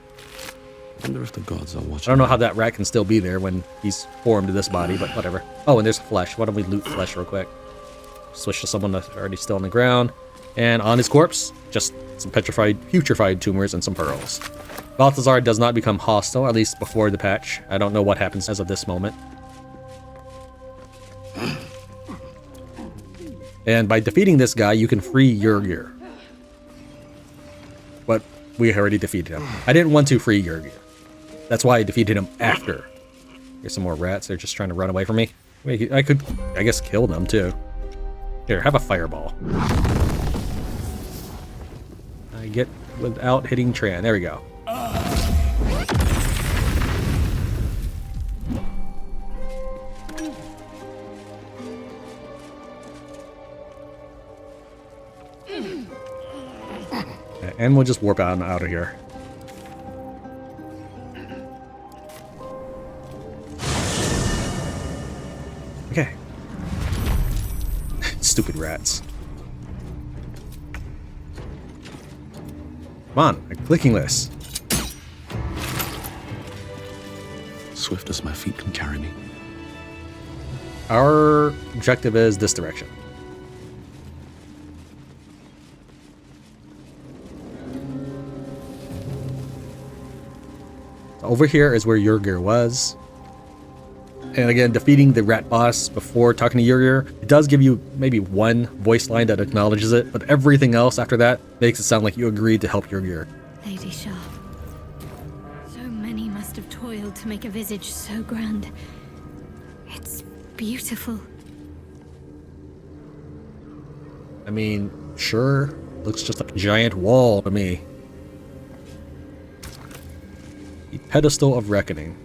I wonder if the gods are watching. I don't know how that rat can still be there when he's formed this body, but whatever. Oh, and there's flesh. Why don't we loot flesh real quick? Switch to someone that's already still on the ground. And on his corpse, just some putrefied tumors and some pearls. Balthazar does not become hostile, at least before the patch. I don't know what happens as of this moment. And by defeating this guy, you can free Yrgir. But we already defeated him. I didn't want to free Yrgir. That's why I defeated him after. Here's some more rats. They're just trying to run away from me. Wait, I could, I guess, kill them too. Here, have a fireball. I get without hitting Tran. There we go. And we'll just warp out of here. Okay. Stupid rats. Come on, I'm clicking this. Swift as my feet can carry me. Our objective is this direction. Over here is where Yrgir was. And again, defeating the rat boss before talking to Yrgir, it does give you maybe one voice line that acknowledges it, but everything else after that makes it sound like you agreed to help Yrgir. Lady Shah. So many must have toiled to make a visage so grand. It's beautiful. I mean, sure, looks just like a giant wall to me. The Pedestal of Reckoning.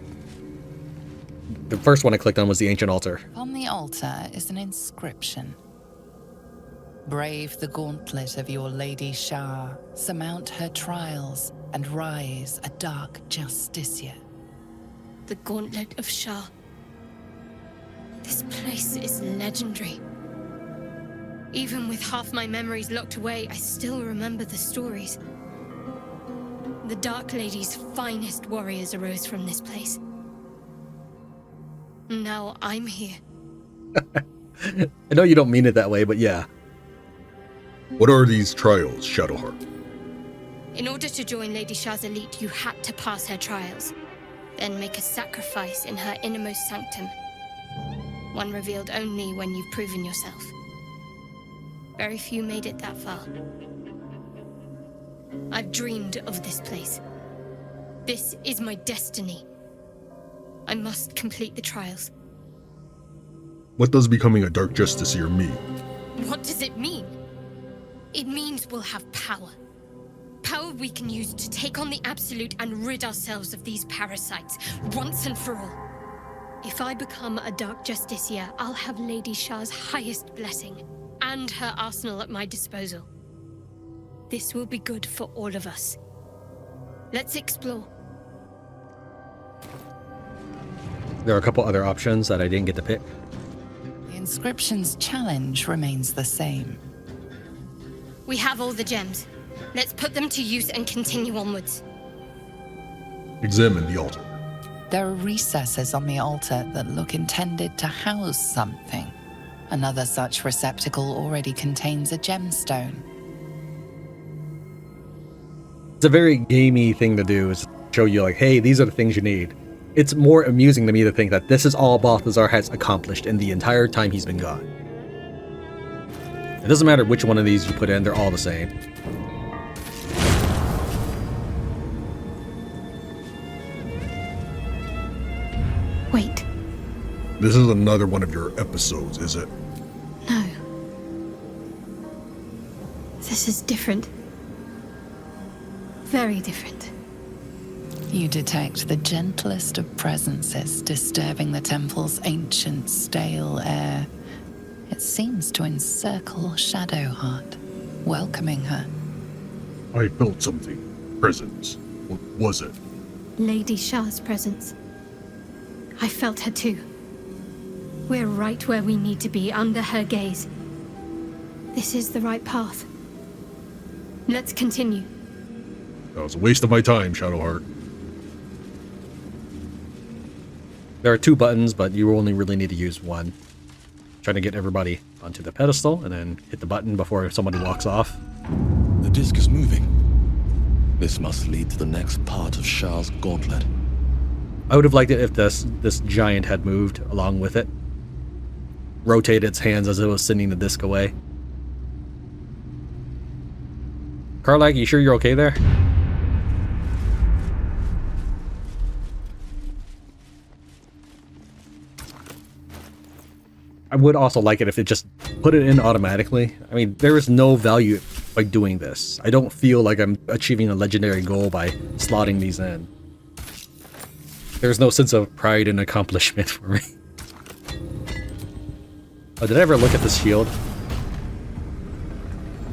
The first one I clicked on was the ancient altar. On the altar is an inscription. Brave the gauntlet of your Lady Shah, surmount her trials, and rise a dark justiciar. The Gauntlet of Shah. This place is legendary. Even with half my memories locked away, I still remember the stories. The Dark Lady's finest warriors arose from this place. Now I'm here. I know you don't mean it that way, but yeah. What are these trials, Shadowheart? In order to join Lady Shah's elite, you had to pass her trials. Then make a sacrifice in her innermost sanctum. One revealed only when you've proven yourself. Very few made it that far. I've dreamed of this place. This is my destiny. I must complete the trials. What does becoming a Dark Justiciar mean? What does it mean? It means we'll have power. Power we can use to take on the Absolute and rid ourselves of these parasites, once and for all. If I become a Dark Justiciar, I'll have Lady Shah's highest blessing, and her arsenal at my disposal. This will be good for all of us. Let's explore. There are a couple other options that I didn't get to pick. The inscription's challenge remains the same. We have all the gems. Let's put them to use and continue onwards. Examine the altar. There are recesses on the altar that look intended to house something. Another such receptacle already contains a gemstone. It's a very gamey thing to do, is show you like, hey, these are the things you need. It's more amusing to me to think that this is all Balthazar has accomplished in the entire time he's been gone. It doesn't matter which one of these you put in, they're all the same. Wait. This is another one of your episodes, is it? No. This is different. Very different. You detect the gentlest of presences disturbing the temple's ancient, stale air. It seems to encircle Shadowheart, welcoming her. I felt something. Presence. What was it? Lady Shah's presence. I felt her too. We're right where we need to be, under her gaze. This is the right path. Let's continue. That was a waste of my time, Shadowheart. There are two buttons, but you only really need to use one. Trying to get everybody onto the pedestal, and then hit the button before somebody walks off. The disc is moving. This must lead to the next part of Shah's gauntlet. I would have liked it if this giant had moved along with it. Rotate its hands as it was sending the disc away. Karlach, you sure you're okay there? I would also like it if it just put it in automatically. I mean, there is no value by doing this. I don't feel like I'm achieving a legendary goal by slotting these in. There's no sense of pride and accomplishment for me. Oh, did I ever look at this shield?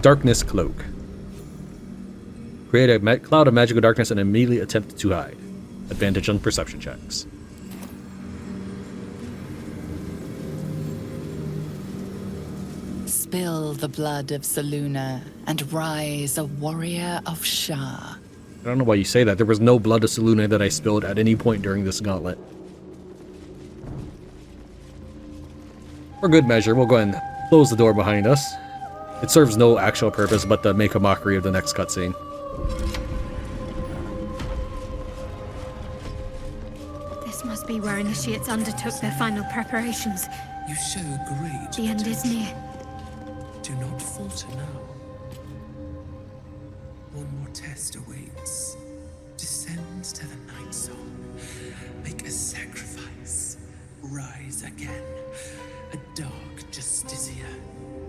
Darkness Cloak. Create a cloud of magical darkness and immediately attempt to hide. Advantage on perception checks. Spill the blood of Selûne and rise a warrior of Shah. I don't know why you say that. There was no blood of Selûne that I spilled at any point during this gauntlet. For good measure, we'll go ahead and close the door behind us. It serves no actual purpose but to make a mockery of the next cutscene. This must be where initiates undertook their final preparations. You show great The end is near. Do not falter now. One more test awaits. Descend to the night zone. Make a sacrifice. Rise again. A dark Justicia.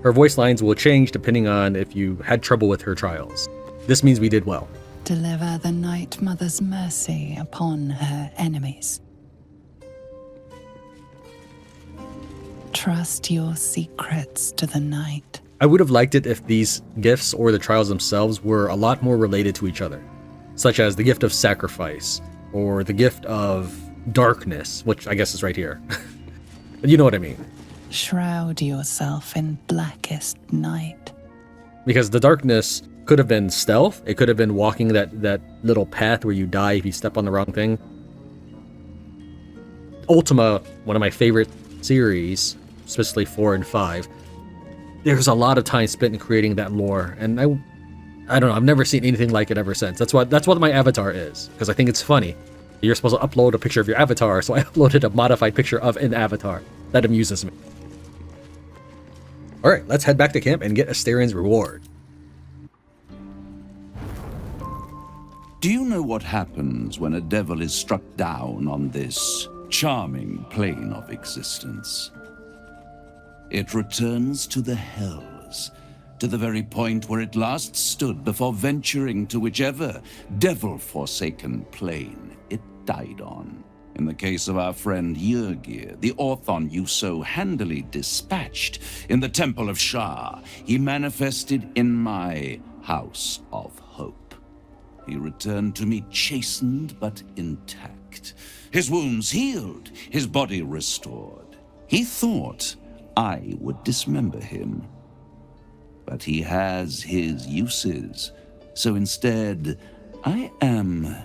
Her voice lines will change depending on if you had trouble with her trials. This means we did well. Deliver the Night Mother's mercy upon her enemies. Trust your secrets to the night. I would have liked it if these gifts or the trials themselves were a lot more related to each other, such as the gift of sacrifice or the gift of darkness, which I guess is right here. You know what I mean. Shroud yourself in blackest night. Because the darkness could have been stealth. It could have been walking that little path where you die if you step on the wrong thing. Ultima, one of my favorite series, especially 4 and 5, there's a lot of time spent in creating that lore, and I don't know, I've never seen anything like it ever since. That's what my avatar is, because I think it's funny. You're supposed to upload a picture of your avatar, so I uploaded a modified picture of an avatar. That amuses me. Alright, let's head back to camp and get Astarion's reward. Do you know what happens when a devil is struck down on this charming plane of existence? It returns to the hells, to the very point where it last stood before venturing to whichever devil-forsaken plane it died on. In the case of our friend Yrgir, the Orthon you so handily dispatched in the Temple of Shah, he manifested in my House of Hope. He returned to me chastened but intact, his wounds healed, his body restored. He thought I would dismember him. But he has his uses, so instead, I am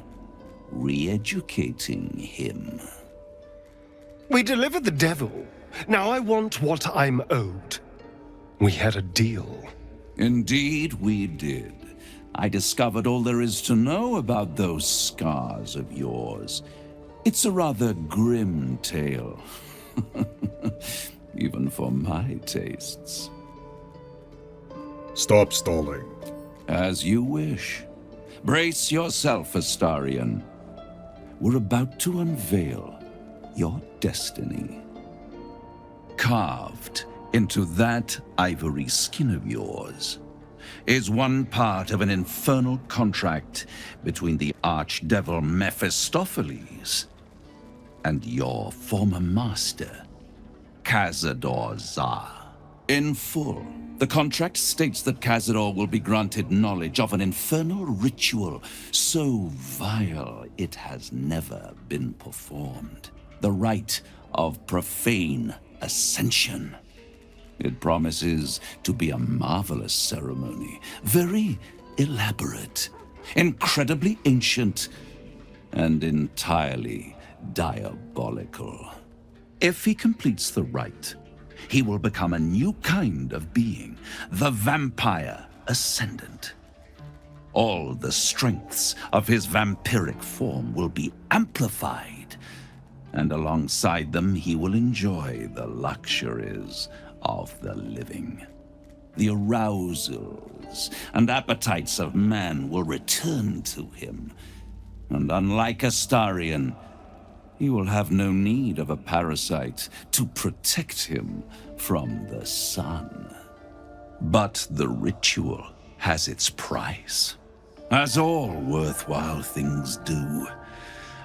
re-educating him. We delivered the devil. Now I want what I'm owed. We had a deal. Indeed we did. I discovered all there is to know about those scars of yours. It's a rather grim tale. Even for my tastes. Stop stalling. As you wish. Brace yourself, Astarion. We're about to unveil your destiny. Carved into that ivory skin of yours is one part of an infernal contract between the archdevil Mephistopheles and your former master, Cazador Zar. In full, the contract states that Cazador will be granted knowledge of an infernal ritual so vile it has never been performed. The rite of profane ascension. It promises to be a marvelous ceremony, very elaborate, incredibly ancient, and entirely diabolical. If he completes the rite, he will become a new kind of being, the Vampire Ascendant. All the strengths of his vampiric form will be amplified, and alongside them he will enjoy the luxuries of the living. The arousals and appetites of man will return to him. And unlike Astarion, he will have no need of a parasite to protect him from the sun. But the ritual has its price, as all worthwhile things do.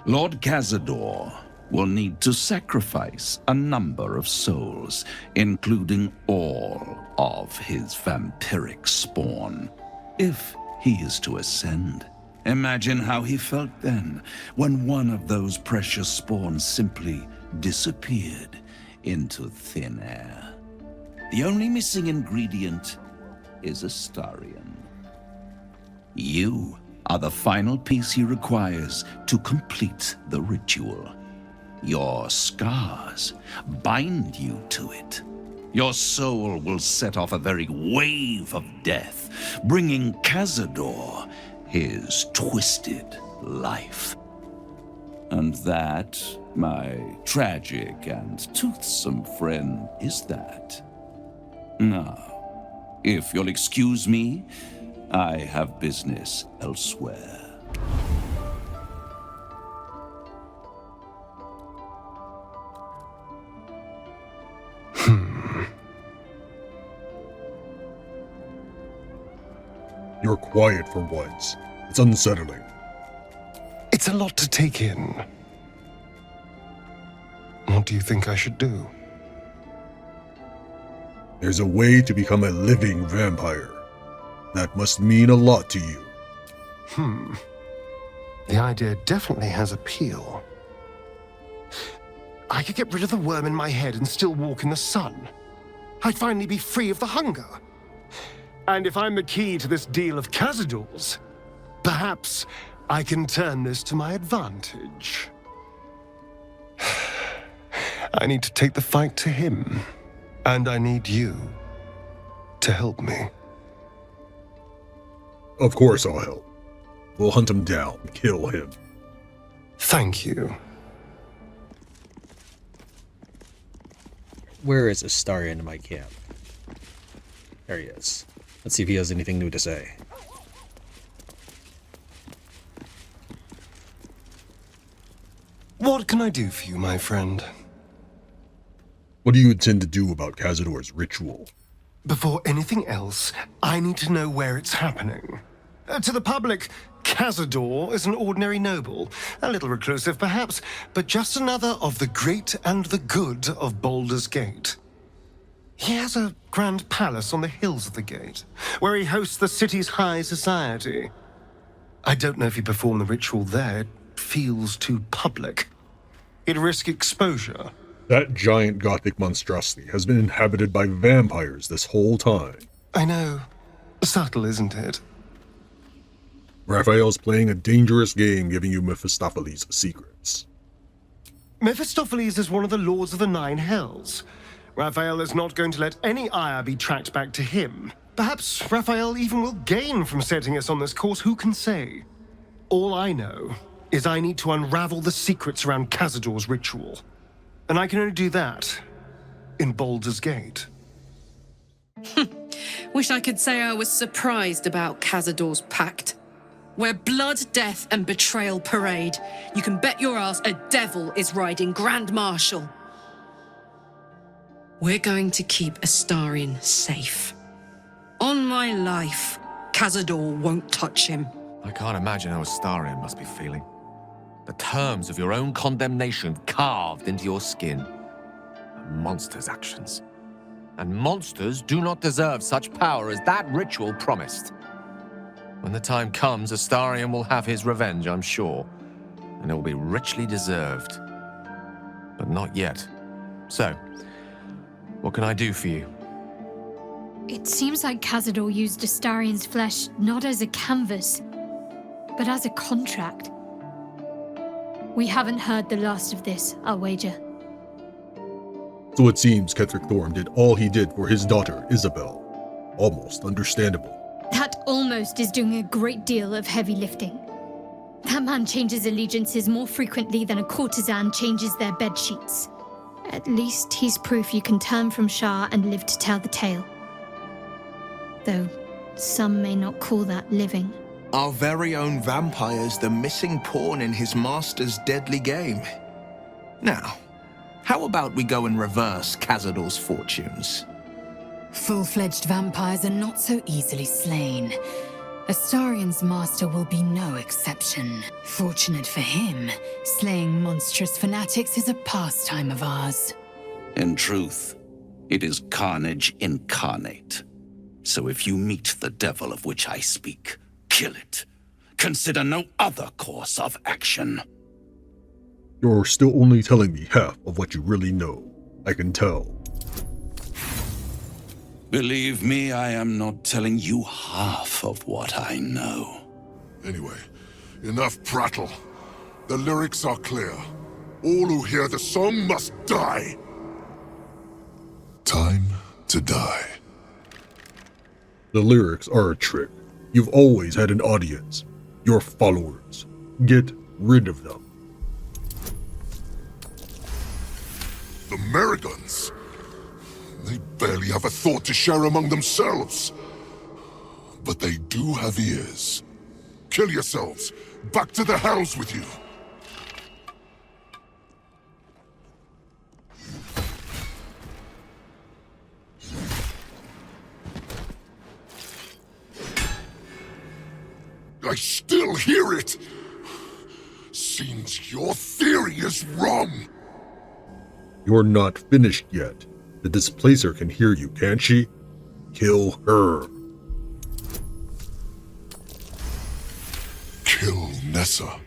Lord Cazador will need to sacrifice a number of souls, including all of his vampiric spawn, if he is to ascend. Imagine how he felt then, when one of those precious spawns simply disappeared into thin air. The only missing ingredient is Astarion. You are the final piece he requires to complete the ritual. Your scars bind you to it. Your soul will set off a very wave of death, bringing Cazador his twisted life. And that, my tragic and toothsome friend, is that. Now, if you'll excuse me, I have business elsewhere. You're quiet for once. It's unsettling. It's a lot to take in. What do you think I should do? There's a way to become a living vampire. That must mean a lot to you. The idea definitely has appeal. I could get rid of the worm in my head and still walk in the sun. I'd finally be free of the hunger. And if I'm the key to this deal of Cazador's, perhaps I can turn this to my advantage. I need to take the fight to him, and I need you to help me. Of course I'll help. We'll hunt him down, kill him. Thank you. Where is Astarion in my camp? There he is. Let's see if he has anything new to say. What can I do for you, my friend? What do you intend to do about Cazador's ritual? Before anything else, I need to know where it's happening. To the public, Cazador is an ordinary noble, a little reclusive perhaps, but just another of the great and the good of Baldur's Gate. He has a grand palace on the hills of the gate, where he hosts the city's high society. I don't know if he performed the ritual there. It feels too public. He'd risk exposure. That giant gothic monstrosity has been inhabited by vampires this whole time. I know. Subtle, isn't it? Raphael's playing a dangerous game, giving you Mephistopheles' secrets. Mephistopheles is one of the lords of the Nine Hells. Raphael is not going to let any ire be tracked back to him. Perhaps Raphael even will gain from setting us on this course, who can say? All I know is I need to unravel the secrets around Cazador's ritual. And I can only do that in Baldur's Gate. Wish I could say I was surprised about Cazador's pact. Where blood, death, and betrayal parade, you can bet your ass a devil is riding Grand Marshal. We're going to keep Astarion safe. On my life, Cazador won't touch him. I can't imagine how Astarion must be feeling. The terms of your own condemnation carved into your skin. A monster's actions. And monsters do not deserve such power as that ritual promised. When the time comes, Astarion will have his revenge, I'm sure. And it will be richly deserved. But not yet. So, what can I do for you? It seems like Cazador used Astarion's flesh not as a canvas, but as a contract. We haven't heard the last of this, I'll wager. So it seems Ketheric Thorm did all he did for his daughter, Isabel. Almost understandable. That almost is doing a great deal of heavy lifting. That man changes allegiances more frequently than a courtesan changes their bedsheets. At least he's proof you can turn from Shah and live to tell the tale. though some may not call that living. Our very own vampire's the missing pawn in his master's deadly game. Now, how about we go and reverse Cazador's fortunes? Full-fledged vampires are not so easily slain. Astarion's master will be no exception. Fortunate for him, slaying monstrous fanatics is a pastime of ours. In truth, it is carnage incarnate. So if you meet the devil of which I speak, kill it. Consider no other course of action. You're still only telling me half of what you really know. I can tell. Believe me, I am not telling you half of what I know. Anyway, enough prattle. The lyrics are clear. All who hear the song must die. Time to die. The lyrics are a trick. You've always had an audience. Your followers. Get rid of them. The Merigans. They barely have a thought to share among themselves. But they do have ears. Kill yourselves. Back to the hells with you. I still hear it! Seems your theory is wrong! You're not finished yet. The Displacer can hear you, can't she? Kill her. Kill Nessa.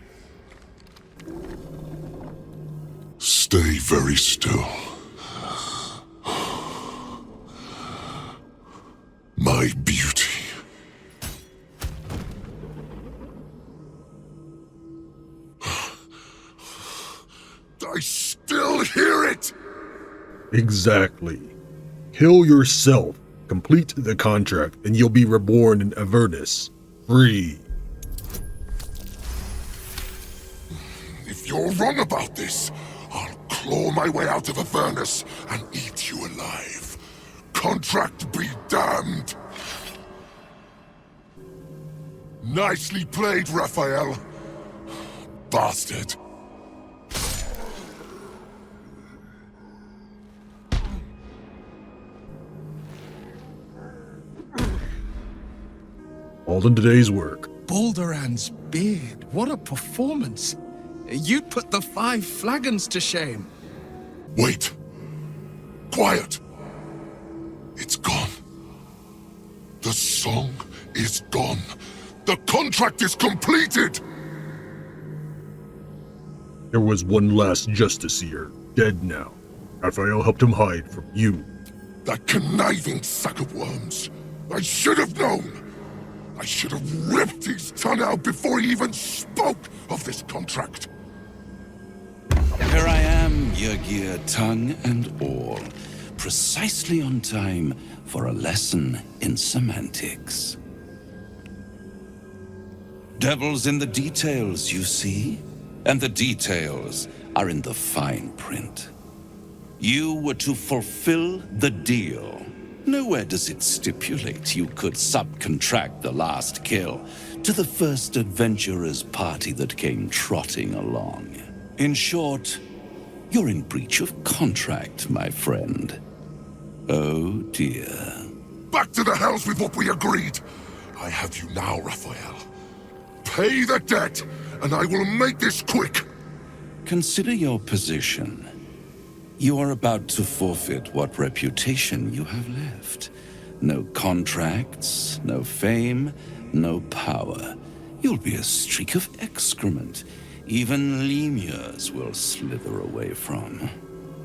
Stay very still. My beauty. I still hear it! Exactly. Kill yourself. Complete the contract, and you'll be reborn in Avernus. Free. If you're wrong about this, I'll claw my way out of Avernus and eat you alive. Contract be damned! Nicely played, Raphael. Bastard. All in today's work. Balduran's beard, what a performance. You'd put the 5 flagons to shame. Wait. Quiet. It's gone. The song is gone. The contract is completed! There was one last Justiciar, dead now. Raphael helped him hide from you. That conniving sack of worms. I should have known! I should have ripped his tongue out before he even spoke of this contract. Here I am, Yrgir, tongue and all, precisely on time for a lesson in semantics. Devil's in the details, you see, and the details are in the fine print. You were to fulfill the deal. Nowhere does it stipulate you could subcontract the last kill to the first adventurer's party that came trotting along. In short, you're in breach of contract, my friend. Oh dear. Back to the hells with what we agreed! I have you now, Raphael. Pay the debt, and I will make this quick! Consider your position. You are about to forfeit what reputation you have left. No contracts, no fame, no power. You'll be a streak of excrement even lemurs will slither away from.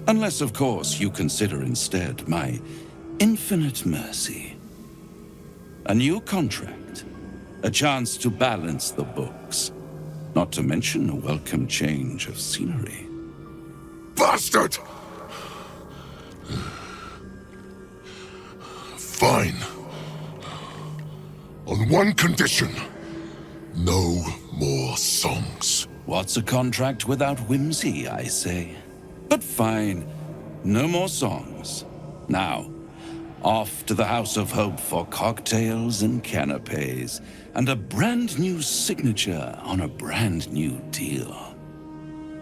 Unless, of course, you consider instead my infinite mercy. A new contract, a chance to balance the books, not to mention a welcome change of scenery. Bastard! Fine. On one condition. No more songs. What's a contract without whimsy, I say? But fine, no more songs. Now, Off to the House of Hope for cocktails and canapes, and a brand new signature on a brand new deal.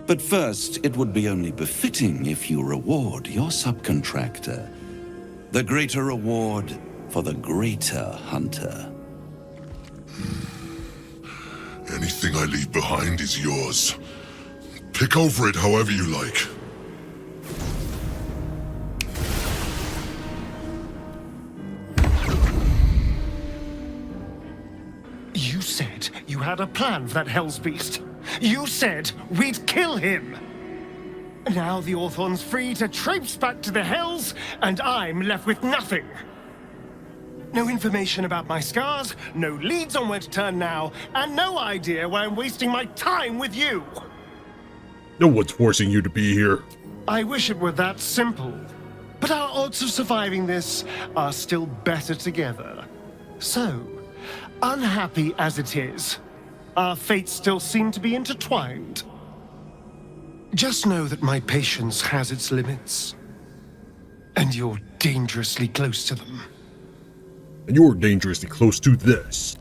But first, it would be only befitting if you reward your subcontractor. The greater reward for the greater hunter. Anything I leave behind is yours. Pick over it however you like. You said you had a plan for that Hell's Beast. You said we'd kill him. Now the Orthon's free to traipse back to the Hells, and I'm left with nothing. No information about my scars, no leads on where to turn now, and no idea why I'm wasting my time with you. No one's forcing you to be here. I wish it were that simple. But our odds of surviving this are still better together. So, unhappy as it is, our fates still seem to be intertwined. Just know that my patience has its limits. And you're dangerously close to them. And you're dangerously close to this.